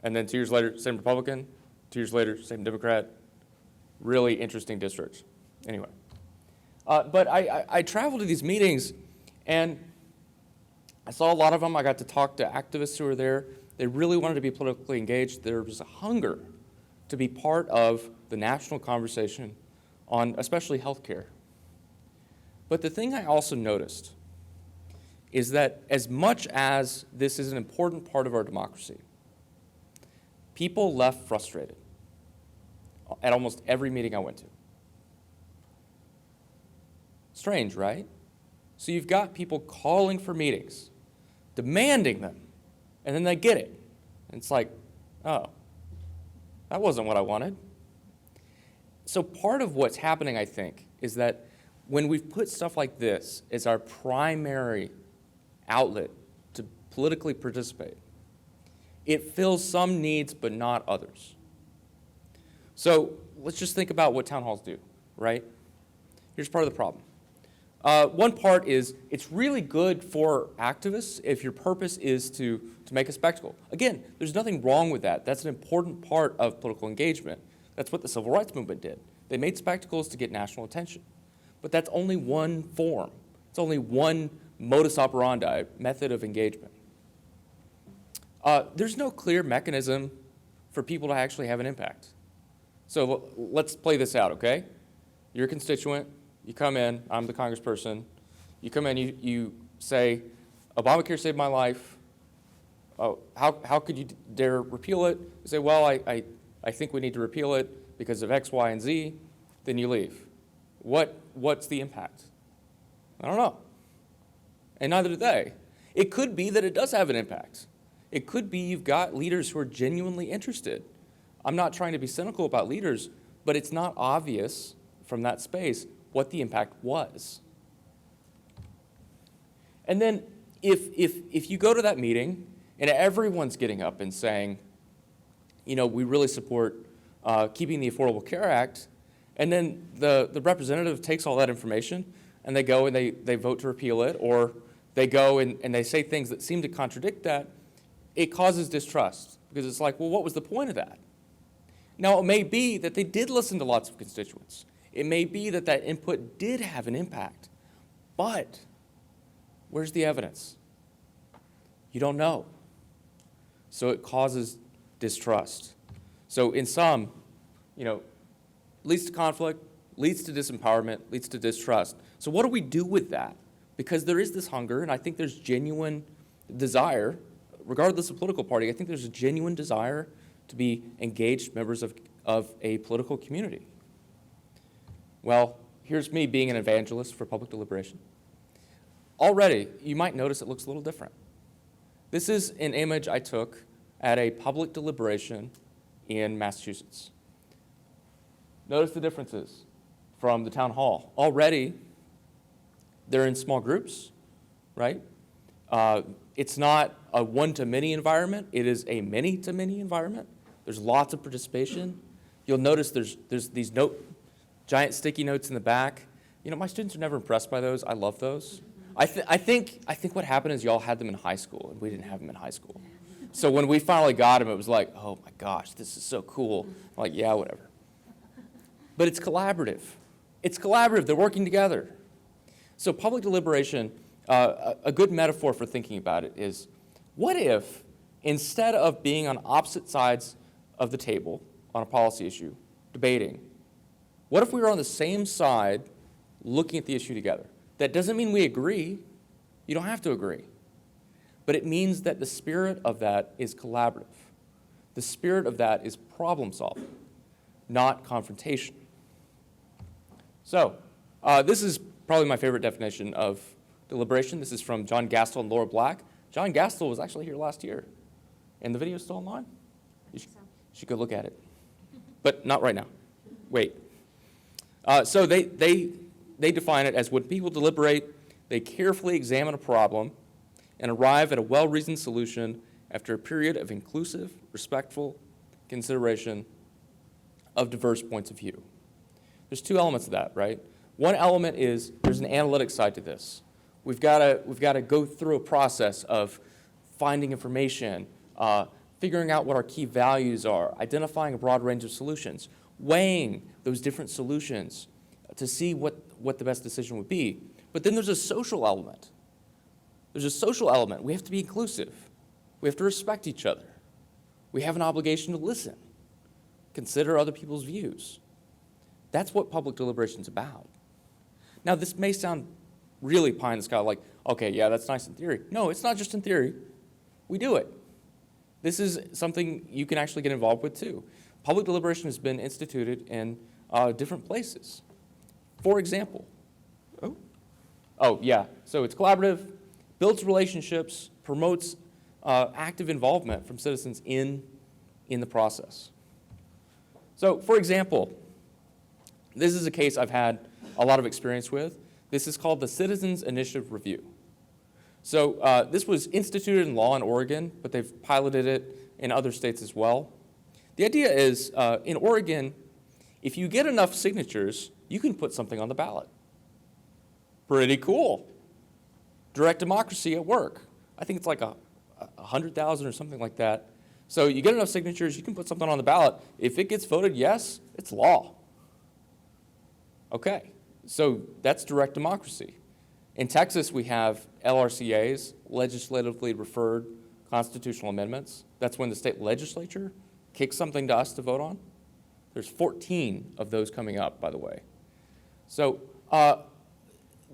and then 2 years later, same Republican, 2 years later, same Democrat. Really interesting districts. Anyway. But I traveled to these meetings, and I saw a lot of them. I got to talk to activists who were there. They really wanted to be politically engaged. There was a hunger to be part of the national conversation on especially healthcare. But the thing I also noticed is that as much as this is an important part of our democracy, people left frustrated at almost every meeting I went to. Strange, right? So you've got people calling for meetings, demanding them, and then they get it. And it's like, oh, that wasn't what I wanted. So part of what's happening, I think, is that when we've put stuff like this as our primary outlet to politically participate, it fills some needs but not others. So let's just think about what town halls do, right? Here's part of the problem. One part is it's really good for activists if your purpose is to make a spectacle. Again, there's nothing wrong with that. That's an important part of political engagement. That's what the civil rights movement did. They made spectacles to get national attention. But that's only one form. It's only one modus operandi, method of engagement. There's no clear mechanism for people to actually have an impact. So let's play this out, okay? You're a constituent. You come in. I'm the congressperson. You come in. You say, Obamacare saved my life. Oh, how could you dare repeal it? You say, well, I think we need to repeal it because of X, Y, and Z. Then you leave. What's the impact? I don't know. And neither do they. It could be that it does have an impact. It could be you've got leaders who are genuinely interested. I'm not trying to be cynical about leaders, but it's not obvious from that space what the impact was. And then if you go to that meeting and everyone's getting up and saying, you know, we really support keeping the Affordable Care Act, and then the representative takes all that information and they go and they vote to repeal it, or they go and they say things that seem to contradict that, it causes distrust because it's like, well, what was the point of that? Now, it may be that they did listen to lots of constituents. It may be that that input did have an impact, but where's the evidence? You don't know. So it causes distrust. So in sum, you know, leads to conflict, leads to disempowerment, leads to distrust. So what do we do with that? Because there is this hunger, and I think there's genuine desire, regardless of political party, I think there's a genuine desire to be engaged members of a political community. Well, here's me being an evangelist for public deliberation. Already, you might notice it looks a little different. This is an image I took at a public deliberation in Massachusetts. Notice the differences from the town hall. Already, they're in small groups, right? It's not a one-to-many environment. It is a many-to-many environment. There's lots of participation. You'll notice there's these giant sticky notes in the back. You know, my students are never impressed by those. I love those. I think what happened is y'all had them in high school, and we didn't have them in high school. So when we finally got them, it was like, oh my gosh, this is so cool. I'm like, yeah, whatever. But it's collaborative. It's collaborative. They're working together. So public deliberation, a good metaphor for thinking about it is, what if instead of being on opposite sides of the table on a policy issue, debating, what if we were on the same side looking at the issue together? That doesn't mean we agree. You don't have to agree. But it means that the spirit of that is collaborative. The spirit of that is problem solving, not confrontation. So this is probably my favorite definition of deliberation. This is from John Gastel and Laura Black. John Gastel was actually here last year. And the video is still online? You should go look at it. But not right now. Wait. So they define it as when people deliberate, they carefully examine a problem and arrive at a well-reasoned solution after a period of inclusive, respectful consideration of diverse points of view. There's two elements of that, right? One element is there's an analytic side to this. We've got to go through a process of finding information, figuring out what our key values are, identifying a broad range of solutions, weighing those different solutions to see what the best decision would be. But then there's a social element. There's a social element. We have to be inclusive. We have to respect each other. We have an obligation to listen, consider other people's views. That's what public deliberation is about. Now, this may sound really pie in the sky, like, okay, yeah, that's nice in theory. No, it's not just in theory. We do it. This is something you can actually get involved with, too. Public deliberation has been instituted in different places. For example, Oh, yeah. So it's collaborative, builds relationships, promotes active involvement from citizens in the process. So, for example, this is a case I've had a lot of experience with. This is called the Citizens Initiative Review. So this was instituted in law in Oregon, but they've piloted it in other states as well. The idea is, in Oregon, if you get enough signatures, you can put something on the ballot. Pretty cool. Direct democracy at work. I think it's like 100,000 or something like that. So you get enough signatures, you can put something on the ballot. If it gets voted yes, it's law. Okay, so that's direct democracy. In Texas, we have LRCAs, legislatively referred constitutional amendments. That's when the state legislature kicks something to us to vote on. There's 14 of those coming up, by the way. So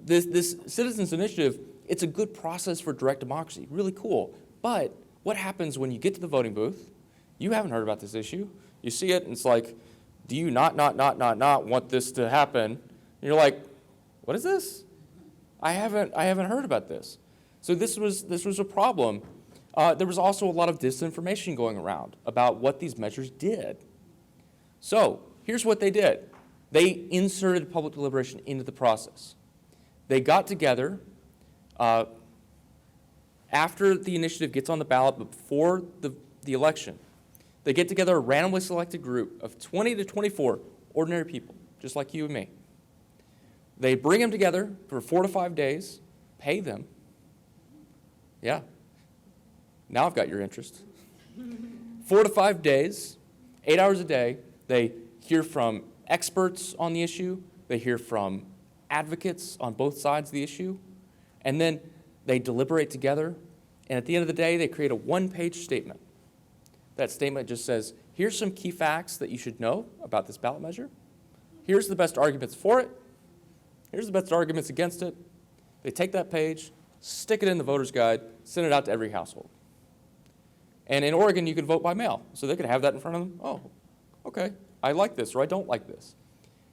this citizens initiative, it's a good process for direct democracy, really cool. But what happens when you get to the voting booth? You haven't heard about this issue. You see it, and it's like, do you not want this to happen? And you're like, what is this? I haven't heard about this. So this was a problem. There was also a lot of disinformation going around about what these measures did. So here's what they did. They inserted public deliberation into the process. They got together after the initiative gets on the ballot, but before the election. They get together a randomly selected group of 20 to 24 ordinary people, just like you and me. They bring them together for 4 to 5 days, pay them. Yeah. Now I've got your interest. 4 to 5 days, 8 hours a day. They hear from experts on the issue. They hear from advocates on both sides of the issue. And then they deliberate together. And at the end of the day, they create a one-page statement. That statement just says, here's some key facts that you should know about this ballot measure. Here's the best arguments for it. Here's the best arguments against it. They take that page, stick it in the voter's guide, send it out to every household. And in Oregon, you can vote by mail. So they could have that in front of them. Oh, okay, I like this or I don't like this.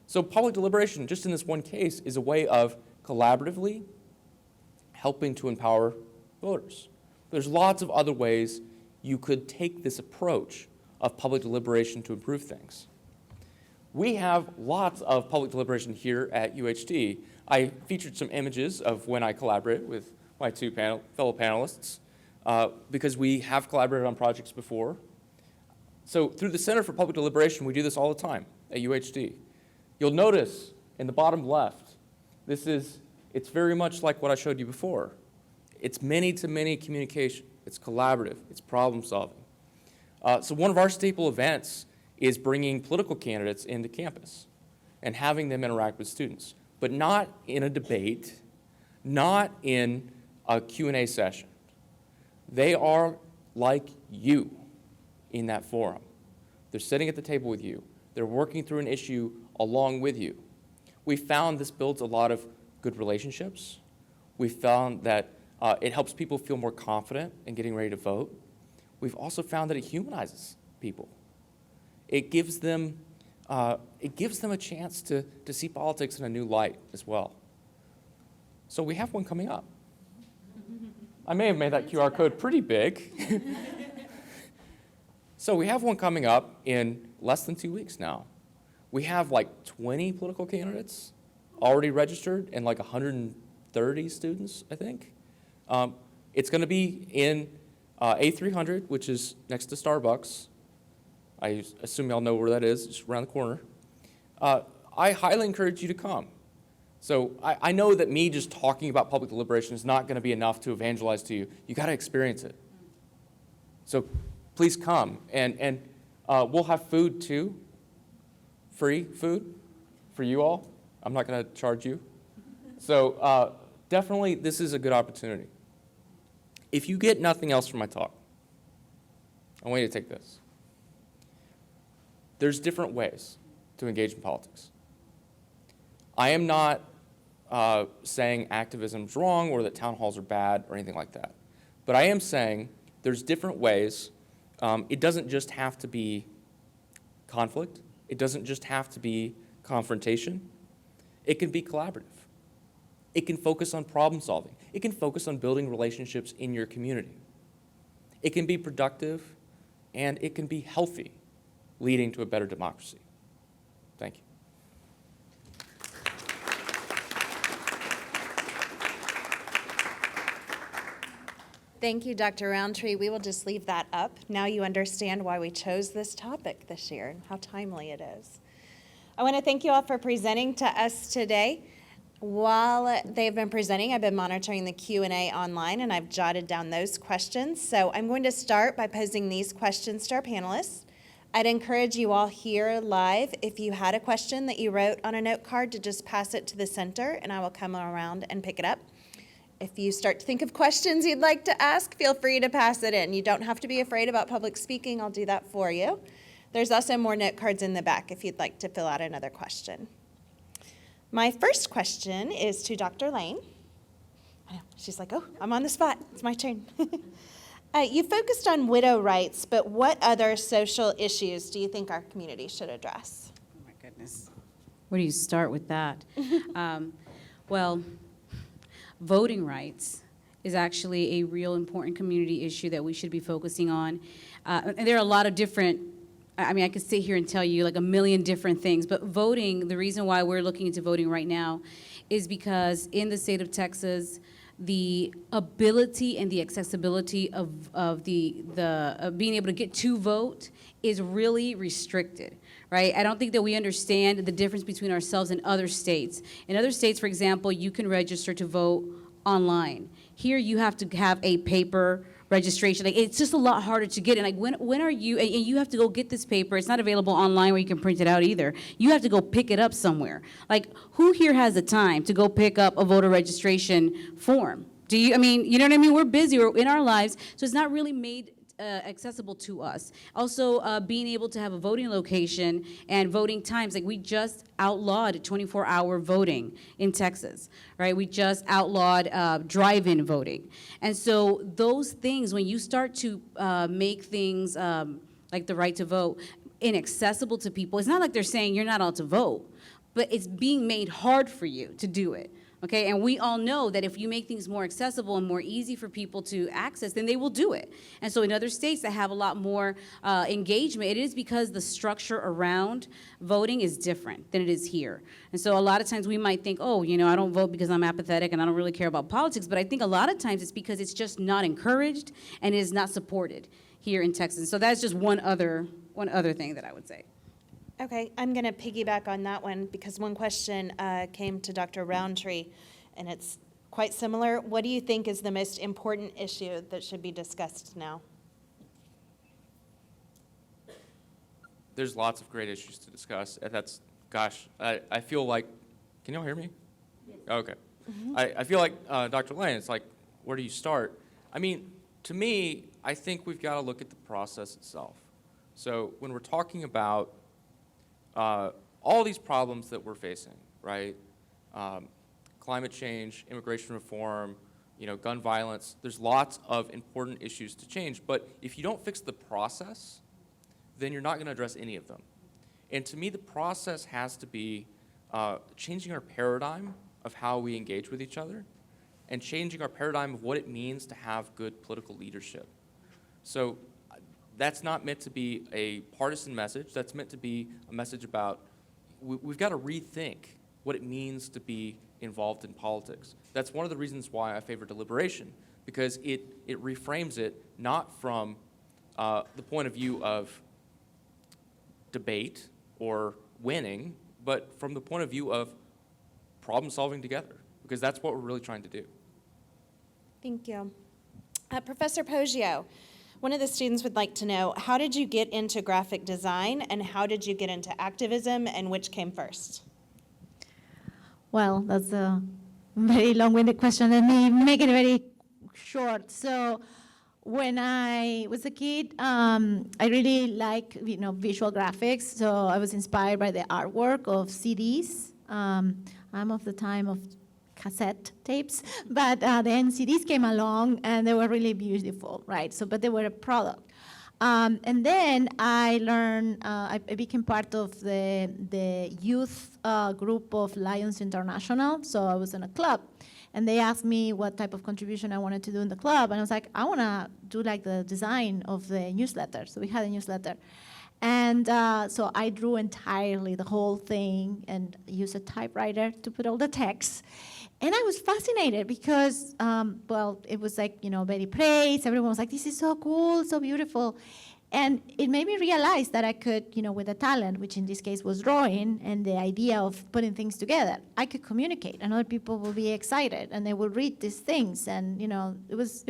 So public deliberation, just in this one case, is a way of collaboratively helping to empower voters. There's lots of other ways you could take this approach of public deliberation to improve things. We have lots of public deliberation here at UHD. I featured some images of when I collaborate with my two fellow panelists because we have collaborated on projects before. So through the Center for Public Deliberation, we do this all the time at UHD. You'll notice in the bottom left, it's very much like what I showed you before. It's many-to-many communication. It's collaborative. It's problem solving. So one of our staple events is bringing political candidates into campus and having them interact with students, but not in a debate, not in a Q&A session. They are like you in that forum. They're sitting at the table with you. They're working through an issue along with you. We found this builds a lot of good relationships. We found that it helps people feel more confident in getting ready to vote. We've also found that it humanizes people. It gives them a chance to see politics in a new light as well. So we have one coming up. I may have made that QR code pretty big. So we have one coming up in less than 2 weeks now. We have like 20 political candidates already registered and like 130 students, I think. It's going to be in A300, which is next to Starbucks. I assume y'all know where that is, just around the corner. I highly encourage you to come. So I know that me just talking about public deliberation is not going to be enough to evangelize to you. You got to experience it. So please come. And we'll have food too, free food for you all. I'm not going to charge you. So definitely this is a good opportunity. If you get nothing else from my talk, I want you to take this. There's different ways to engage in politics. I am not saying activism is wrong or that town halls are bad or anything like that. But I am saying there's different ways. It doesn't just have to be conflict. It doesn't just have to be confrontation. It can be collaborative. It can focus on problem solving. It can focus on building relationships in your community. It can be productive, and it can be healthy, leading to a better democracy. Thank you. Thank you, Dr. Roundtree. We will just leave that up. Now you understand why we chose this topic this year and how timely it is. I want to thank you all for presenting to us today. While they've been presenting, I've been monitoring the Q&A online, and I've jotted down those questions. So I'm going to start by posing these questions to our panelists. I'd encourage you all here live, if you had a question that you wrote on a note card, to just pass it to the center, and I will come around and pick it up. If you start to think of questions you'd like to ask, feel free to pass it in. You don't have to be afraid about public speaking. I'll do that for you. There's also more note cards in the back if you'd like to fill out another question. My first question is to Dr. Lane. I know, she's like, oh, I'm on the spot. It's my turn. You focused on widow rights, but what other social issues do you think our community should address? Oh my goodness. Where do you start with that? Well, voting rights is actually a real important community issue that we should be focusing on. And there are a lot of different, I mean, I could sit here and tell you like a million different things, but voting, the reason why we're looking into voting right now is because in the state of Texas, the ability and the accessibility of being able to get to vote is really restricted, right? I don't think that we understand the difference between ourselves and other states. In other states, for example, you can register to vote online. Here, you have to have a paper registration. Like, it's just a lot harder to get. And like, when are you? And you have to go get this paper. It's not available online where you can print it out either. You have to go pick it up somewhere. Like, who here has the time to go pick up a voter registration form? Do you? I mean, you know what I mean? We're busy. We're in our lives, so it's not really made accessible to us. Also, being able to have a voting location and voting times. Like, we just outlawed 24-hour voting in Texas, right? We just outlawed drive-in voting. And so those things, when you start to make things like the right to vote inaccessible to people, it's not like they're saying you're not allowed to vote, but it's being made hard for you to do it. Okay, and we all know that if you make things more accessible and more easy for people to access, then they will do it. And so in other states that have a lot more engagement, it is because the structure around voting is different than it is here. And so a lot of times we might think, oh, you know, I don't vote because I'm apathetic and I don't really care about politics, but I think a lot of times it's because it's just not encouraged and it is not supported here in Texas. So that's just one other thing that I would say. Okay, I'm going to piggyback on that one because one question came to Dr. Roundtree, and it's quite similar. What do you think is the most important issue that should be discussed now? There's lots of great issues to discuss. And that's, gosh, I feel like, can y'all hear me? Yes. Okay. Mm-hmm. I feel like, Dr. Lane, it's like, where do you start? I mean, to me, I think we've got to look at the process itself. So when we're talking about all these problems that we're facing, right? Climate change, immigration reform, you know, gun violence, there's lots of important issues to change. But if you don't fix the process, then you're not going to address any of them. And to me, the process has to be changing our paradigm of how we engage with each other and changing our paradigm of what it means to have good political leadership. So that's not meant to be a partisan message. That's meant to be a message about we've got to rethink what it means to be involved in politics. That's one of the reasons why I favor deliberation, because it reframes it not from the point of view of debate or winning, but from the point of view of problem solving together, because that's what we're really trying to do. Thank you. Professor Poggio, one of the students would like to know, how did you get into graphic design and how did you get into activism, and which came first? Well, that's a very long-winded question. Let me make it very short. So when I was a kid, I really like, you know, visual graphics. So I was inspired by the artwork of CDs. I'm of the time of cassette tapes, but then CDs came along and they were really beautiful, right? So, but they were a product. And then I learned, I became part of the youth group of Lions International, so I was in a club. And they asked me what type of contribution I wanted to do in the club. And I was like, I want to do like the design of the newsletter. So we had a newsletter. And so I drew entirely the whole thing and used a typewriter to put all the text. And I was fascinated because, well, it was like, very praised. Everyone was like, this is so cool, so beautiful. And it made me realize that I could, with a talent, which in this case was drawing, and the idea of putting things together, I could communicate, and other people will be excited, and they will read these things, and it was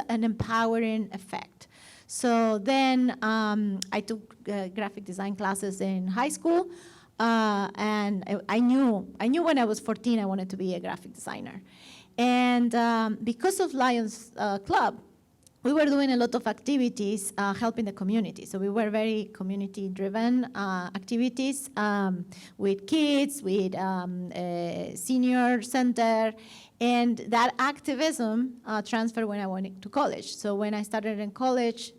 an empowering effect. So then I took graphic design classes in high school, and I knew when I was 14 I wanted to be a graphic designer, and because of Lions Club, we were doing a lot of activities helping the community. So we were very community-driven activities with kids, with senior center, and that activism transferred when I went to college. So when I started in college,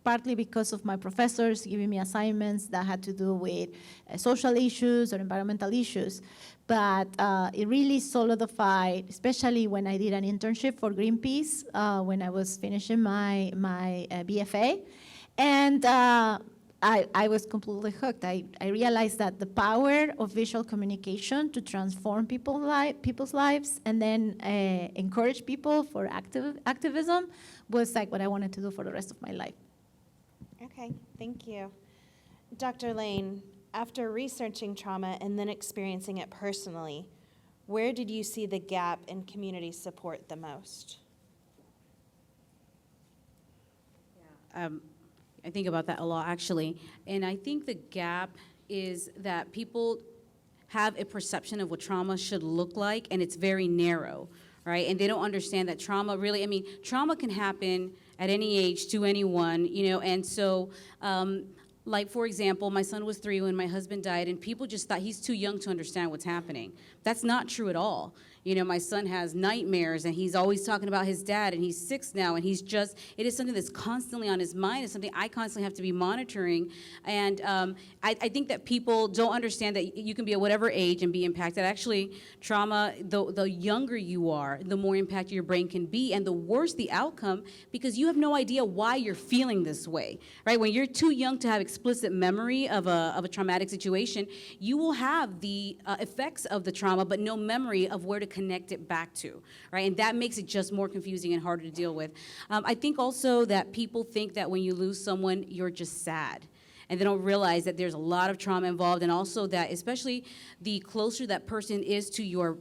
partly because of my professors giving me assignments that had to do with social issues or environmental issues, but it really solidified, especially when I did an internship for Greenpeace when I was finishing my BFA. And I was completely hooked. I realized that the power of visual communication to transform people's lives and then encourage people for activism was like what I wanted to do for the rest of my life. Okay, thank you. Dr. Lane, after researching trauma and then experiencing it personally, where did you see the gap in community support the most? I think about that a lot, actually. And I think the gap is that people have a perception of what trauma should look like, and it's very narrow, right? And they don't understand that trauma really, trauma can happen at any age to anyone, and so, like, for example, my son was 3 when my husband died, and people just thought he's too young to understand what's happening. That's not true at all. My son has nightmares, and he's always talking about his dad, and he's 6 now, and it is something that's constantly on his mind. It's something I constantly have to be monitoring, and I think that people don't understand that you can be at whatever age and be impacted. Actually, trauma, the younger you are, the more impacted your brain can be, and the worse the outcome, because you have no idea why you're feeling this way, right? When you're too young to have explicit memory of a traumatic situation, you will have the effects of the trauma, but no memory of where to connect it back to, right? And that makes it just more confusing and harder to deal with. I think also that people think that when you lose someone, you're just sad. And they don't realize that there's a lot of trauma involved, and also that especially the closer that person is to your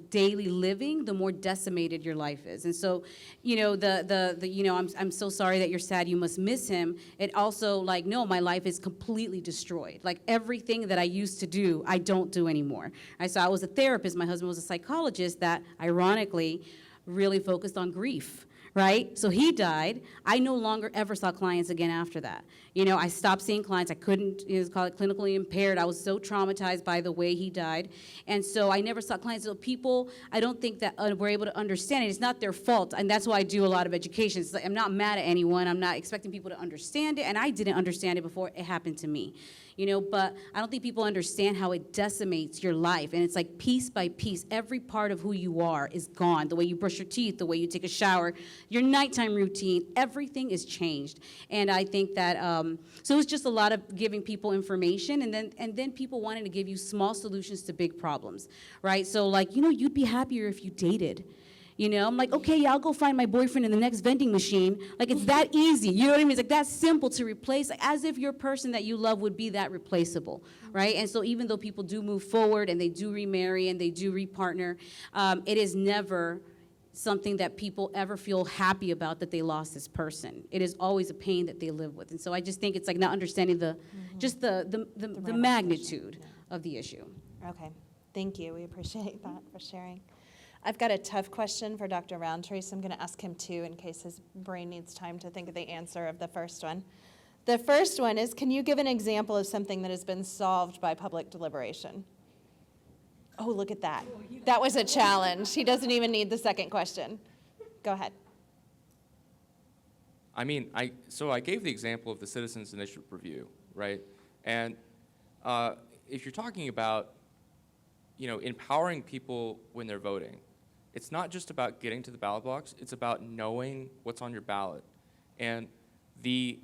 daily living, the more decimated your life is. And so, I'm so sorry that you're sad, you must miss him. It also no, my life is completely destroyed. Like everything that I used to do, I don't do anymore. So I was a therapist, my husband was a psychologist that ironically really focused on grief. Right? So he died. I no longer ever saw clients again after that. I stopped seeing clients. I couldn't, call it clinically impaired. I was so traumatized by the way he died. And so I never saw clients. So people, I don't think that were able to understand it. It's not their fault. And that's why I do a lot of education. It's I'm not mad at anyone. I'm not expecting people to understand it. And I didn't understand it before it happened to me. But I don't think people understand how it decimates your life. And it's like piece by piece, every part of who you are is gone. The way you brush your teeth, the way you take a shower, your nighttime routine, everything is changed. And I think that, so it's just a lot of giving people information, and then people wanting to give you small solutions to big problems, right? So you'd be happier if you dated. I'm like, okay, yeah, I'll go find my boyfriend in the next vending machine. It's that easy. You know what I mean? It's that simple to replace, as if your person that you love would be that replaceable, right? And so even though people do move forward and they do remarry and they do repartner, it is never something that people ever feel happy about that they lost this person. It is always a pain that they live with. And so I just think it's not understanding the magnitude of the issue. Okay, thank you. We appreciate that for sharing. I've got a tough question for Dr. Roundtree, so I'm going to ask him too in case his brain needs time to think of the answer of the first one. The first one is, can you give an example of something that has been solved by public deliberation? Oh, look at that. That was a challenge. He doesn't even need the second question. Go ahead. I gave the example of the Citizens Initiative Review, right? And if you're talking about, empowering people when they're voting, It's not just about getting to the ballot box, it's about knowing what's on your ballot. And the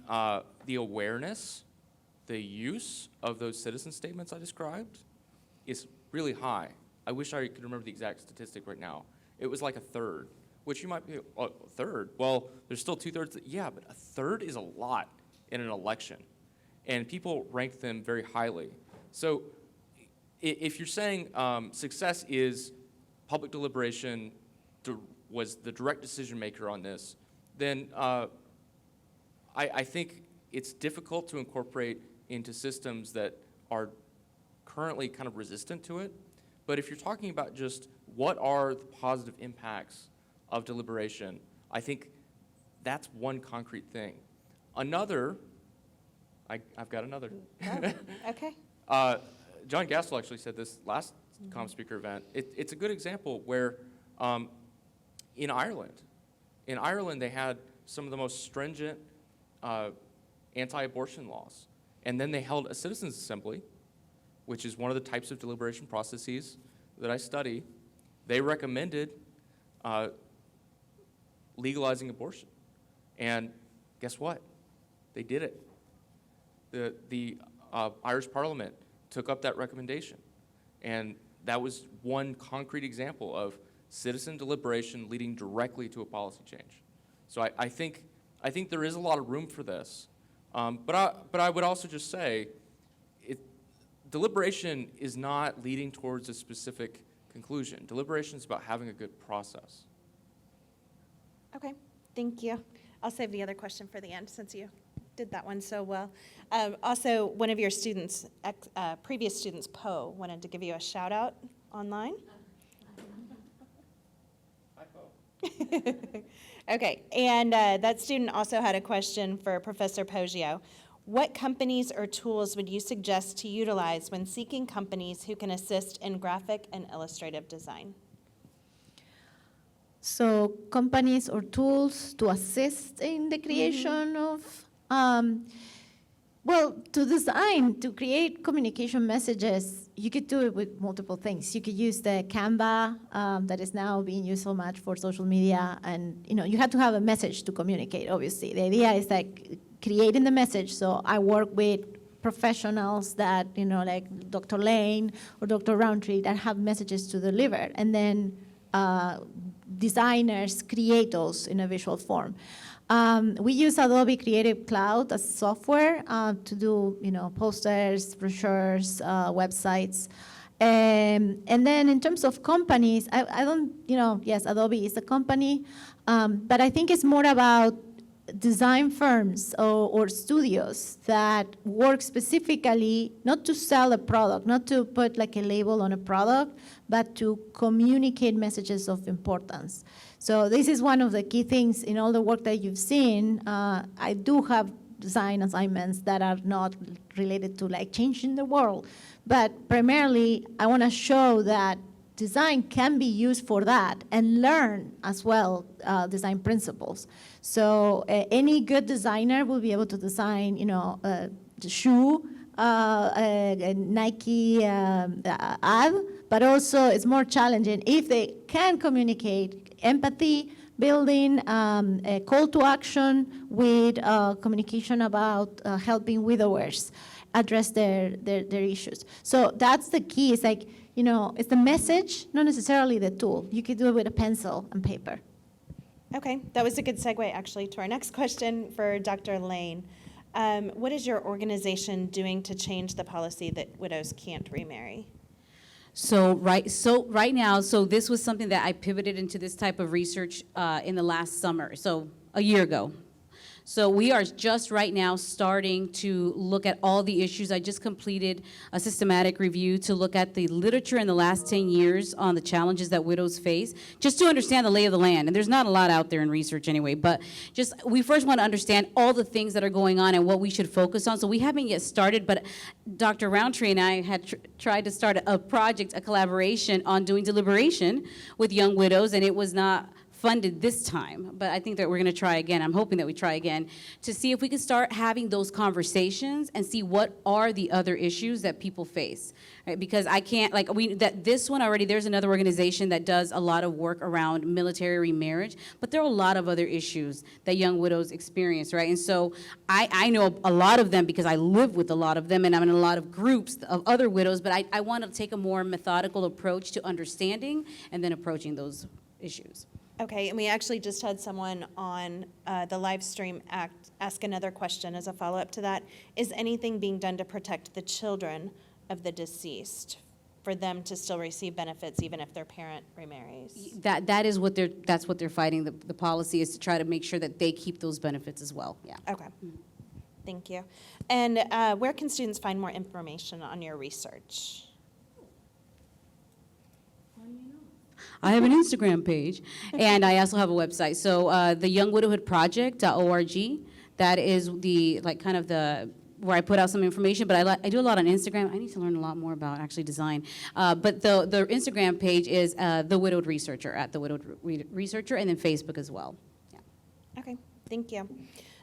awareness, the use of those citizen statements I described is really high. I wish I could remember the exact statistic right now. It was like a third, which you might be, oh, a third? Well, there's still 2/3. Yeah, but a third is a lot in an election. And people rank them very highly. So if you're saying success is public deliberation was the direct decision maker on this, then I think it's difficult to incorporate into systems that are currently kind of resistant to it. But if you're talking about just what are the positive impacts of deliberation, I think that's one concrete thing. Another, I've got another. Oh, okay. John Gastel actually said this last COMM speaker event. It's a good example where in Ireland they had some of the most stringent anti-abortion laws. And then they held a citizens' assembly, which is one of the types of deliberation processes that I study. They recommended legalizing abortion. And guess what? They did it. The Irish Parliament took up that recommendation. And that was one concrete example of citizen deliberation leading directly to a policy change. So I think there is a lot of room for this. But I would also just say, deliberation is not leading towards a specific conclusion. Deliberation is about having a good process. Okay, thank you. I'll save the other question for the end since you did that one so well. Also, one of your students, previous students, Poe, wanted to give you a shout out online. Hi, Poe. Okay, and that student also had a question for Professor Poggio. What companies or tools would you suggest to utilize when seeking companies who can assist in graphic and illustrative design? So companies or tools to assist in the creation of, well, to design, to create communication messages, you could do it with multiple things. You could use the Canva that is now being used so much for social media, and you have to have a message to communicate, obviously. The idea is like creating the message. So I work with professionals that, like Dr. Lane or Dr. Roundtree that have messages to deliver, and then designers create those in a visual form. We use Adobe Creative Cloud as software to do, posters, brochures, websites. And then in terms of companies, I don't, yes, Adobe is a company, but I think it's more about design firms or studios that work specifically not to sell a product, not to put like a label on a product, but to communicate messages of importance. So this is one of the key things in all the work that you've seen. I do have design assignments that are not related to like changing the world, but primarily I want to show that design can be used for that and learn as well design principles. So any good designer will be able to design, the shoe, a Nike ad, but also it's more challenging if they can communicate empathy, building a call to action with communication about helping widowers address their issues. So that's the key. It's like, it's the message, not necessarily the tool. You could do it with a pencil and paper. Okay, that was a good segue actually to our next question for Dr. Lane. What is your organization doing to change the policy that widows can't remarry? So right now, this was something that I pivoted into this type of research in the last summer, so a year ago. So we are just right now starting to look at all the issues. I just completed a systematic review to look at the literature in the last 10 years on the challenges that widows face, just to understand the lay of the land. And there's not a lot out there in research anyway, but we first want to understand all the things that are going on and what we should focus on. So we haven't yet started, but Dr. Roundtree and I had tried to start a project, a collaboration on doing deliberation with young widows, and it was not funded this time, but I think that we're going to try again. I'm hoping that we try again to see if we can start having those conversations and see what are the other issues that people face, right? Because I can't, like, this one already, there's another organization that does a lot of work around military remarriage, but there are a lot of other issues that young widows experience, right? And so I know a lot of them because I live with a lot of them, and I'm in a lot of groups of other widows, but I want to take a more methodical approach to understanding and then approaching those issues. Okay, and we actually just had someone on the live stream ask another question as a follow-up to that. Is anything being done to protect the children of the deceased for them to still receive benefits even if their parent remarries? That's what they're fighting. The policy is to try to make sure that they keep those benefits as well, yeah. Okay, thank you. And where can students find more information on your research? I have an Instagram page, and I also have a website. So the youngwidowhoodproject.org, that is where I put out some information, but I do a lot on Instagram. I need to learn a lot more about actually design. But the Instagram page is The Widowed Researcher, at The Widowed Researcher, and then Facebook as well. Yeah. Okay, thank you.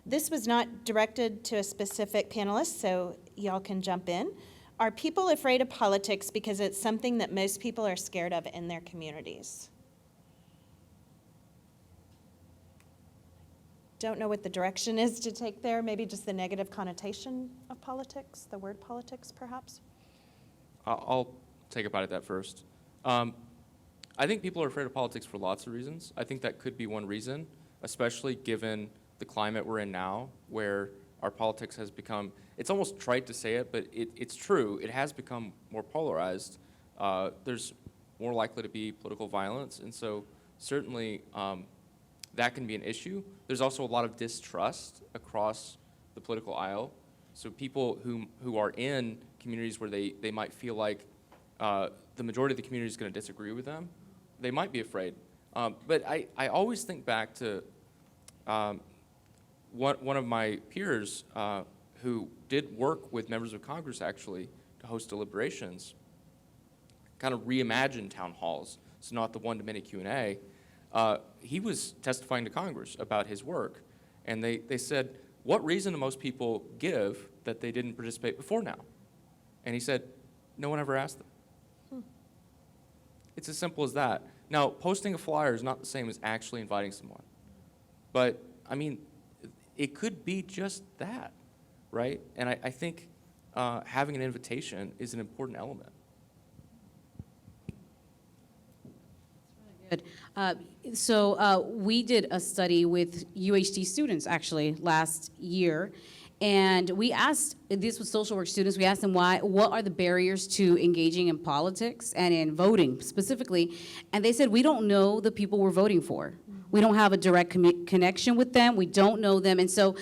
This was not directed to a specific panelist, so y'all can jump in. Are people afraid of politics because it's something that most people are scared of in their communities? Don't know what the direction is to take there. Maybe just the negative connotation of politics, the word politics, perhaps? I'll take a bite at that first. I think people are afraid of politics for lots of reasons. I think that could be one reason, especially given the climate we're in now, where our politics has become, it's almost trite to say it, but it's true. It has become more polarized. There's more likely to be political violence, and so certainly that can be an issue. There's also a lot of distrust across the political aisle. So people who are in communities where they might feel like the majority of the community is going to disagree with them, they might be afraid. But I always think back to one of my peers who did work with members of Congress actually to host deliberations, kind of reimagine town halls, so not the one-to-many Q&A. He was testifying to Congress about his work, and they said, what reason do most people give that they didn't participate before now? And he said, no one ever asked them. It's as simple as that. Now, posting a flyer is not the same as actually inviting someone. But, I mean, it could be just that, right? And I think having an invitation is an important element. Good. So we did a study with UHD students actually last year, and we asked, this was social work students, we asked them what are the barriers to engaging in politics and in voting specifically, and they said, we don't know the people we're voting for. We don't have a direct connection with them, we don't know them, and so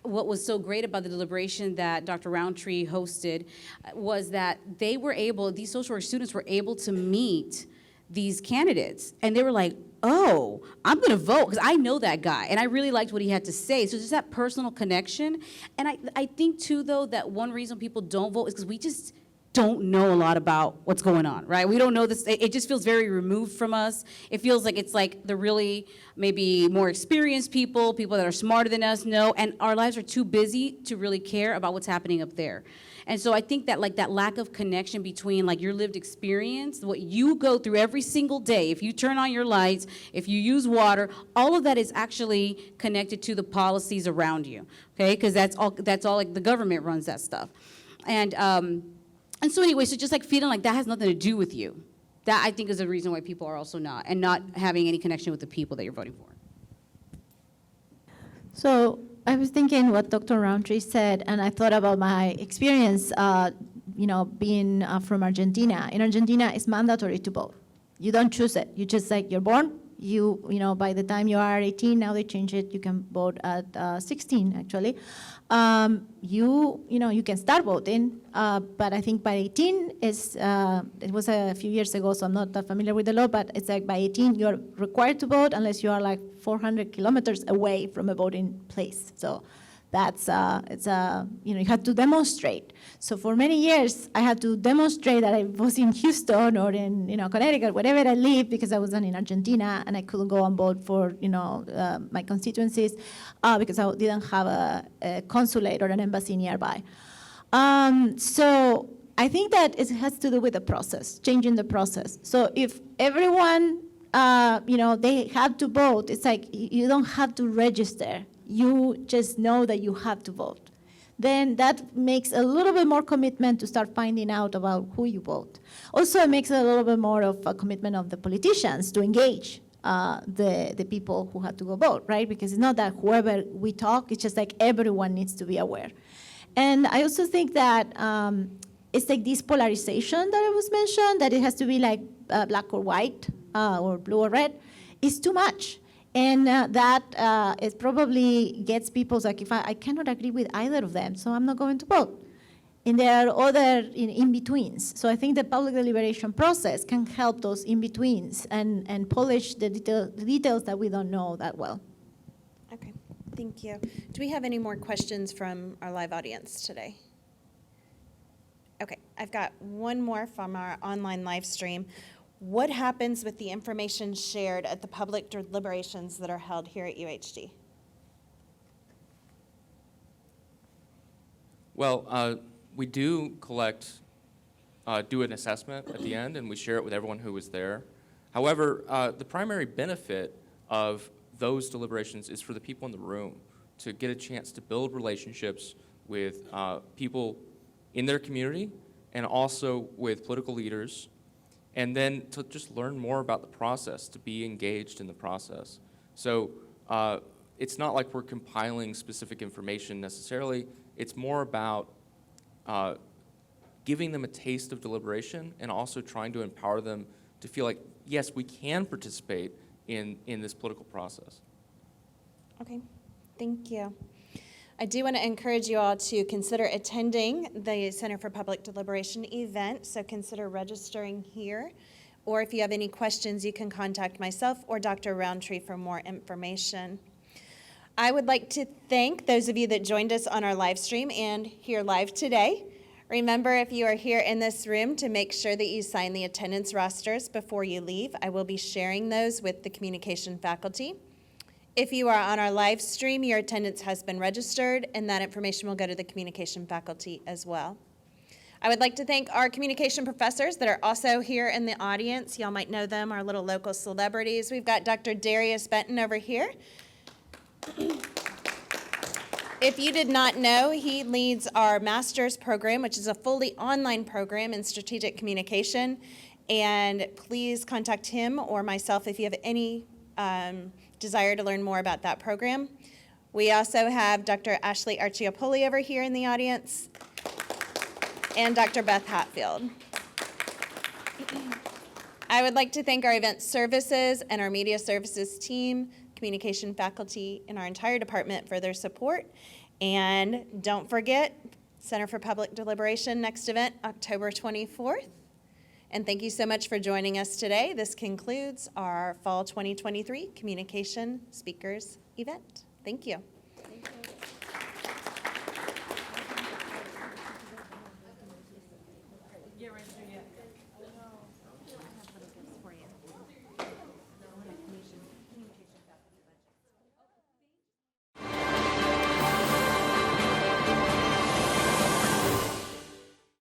what was so great about the deliberation that Dr. Roundtree hosted was that they were able, these social work students were able to meet these candidates, and they were like, oh, I'm gonna vote because I know that guy and I really liked what he had to say. So just that personal connection. And I think too though that one reason people don't vote is because we just don't know a lot about what's going on, right? We don't know this, it just feels very removed from us. It feels like it's like the really maybe more experienced people that are smarter than us know, and our lives are too busy to really care about what's happening up there. And so I think that like that lack of connection between like your lived experience, what you go through every single day, if you turn on your lights, if you use water, all of that is actually connected to the policies around you, okay? Because that's all like the government runs that stuff. And so anyway, so just like feeling like that has nothing to do with you. That I think is the reason why people are also not having any connection with the people that you're voting for. So I was thinking what Dr. Roundtree said, and I thought about my experience, being from Argentina. In Argentina, it's mandatory to vote. You don't choose it. You just like, you're born, by the time you are 18, now they change it, you can vote at 16, actually. You can start voting, but I think by 18 it was a few years ago, so I'm not that familiar with the law, but it's like by 18 you're required to vote unless you are like 400 kilometers away from a voting place. So That's you have to demonstrate. So for many years, I had to demonstrate that I was in Houston or in Connecticut, wherever I lived, because I wasn't in Argentina and I couldn't go on board for my constituencies because I didn't have a consulate or an embassy nearby. So I think that it has to do with the process, changing the process. So if everyone, they have to vote, it's like you don't have to register. You just know that you have to vote. Then that makes a little bit more commitment to start finding out about who you vote. Also, it makes a little bit more of a commitment of the politicians to engage the people who have to go vote, right? Because it's not that whoever we talk, it's just like everyone needs to be aware. And I also think that it's like this polarization that was mentioned, that it has to be like black or white or blue or red, is too much. And that it probably gets people like, if I cannot agree with either of them, so I'm not going to vote. And there are other in-betweens. So I think the public deliberation process can help those in-betweens and polish the details that we don't know that well. Okay, thank you. Do we have any more questions from our live audience today? Okay, I've got one more from our online live stream. What happens with the information shared at the public deliberations that are held here at UHD? Well, we do do an assessment at the end, and we share it with everyone who was there. However, the primary benefit of those deliberations is for the people in the room to get a chance to build relationships with people in their community and also with political leaders, and then to just learn more about the process, to be engaged in the process. So it's not like we're compiling specific information necessarily. It's more about giving them a taste of deliberation and also trying to empower them to feel like, yes, we can participate in this political process. Okay, thank you. I do want to encourage you all to consider attending the Center for Public Deliberation event, so consider registering here. Or if you have any questions, you can contact myself or Dr. Roundtree for more information. I would like to thank those of you that joined us on our live stream and here live today. Remember, if you are here in this room, to make sure that you sign the attendance rosters before you leave. I will be sharing those with the communication faculty. If you are on our live stream, your attendance has been registered, and that information will go to the communication faculty as well. I would like to thank our communication professors that are also here in the audience. Y'all might know them, our little local celebrities. We've got Dr. Darius Benton over here. If you did not know, he leads our master's program, which is a fully online program in strategic communication. And please contact him or myself if you have any desire to learn more about that program. We also have Dr. Ashley Archiapoli over here in the audience and Dr. Beth Hatfield. I would like to thank our event services and our media services team, communication faculty, and our entire department for their support. And don't forget, Center for Public Deliberation, next event, October 24th. And thank you so much for joining us today. This concludes our Fall 2023 Communication Speakers event. Thank you.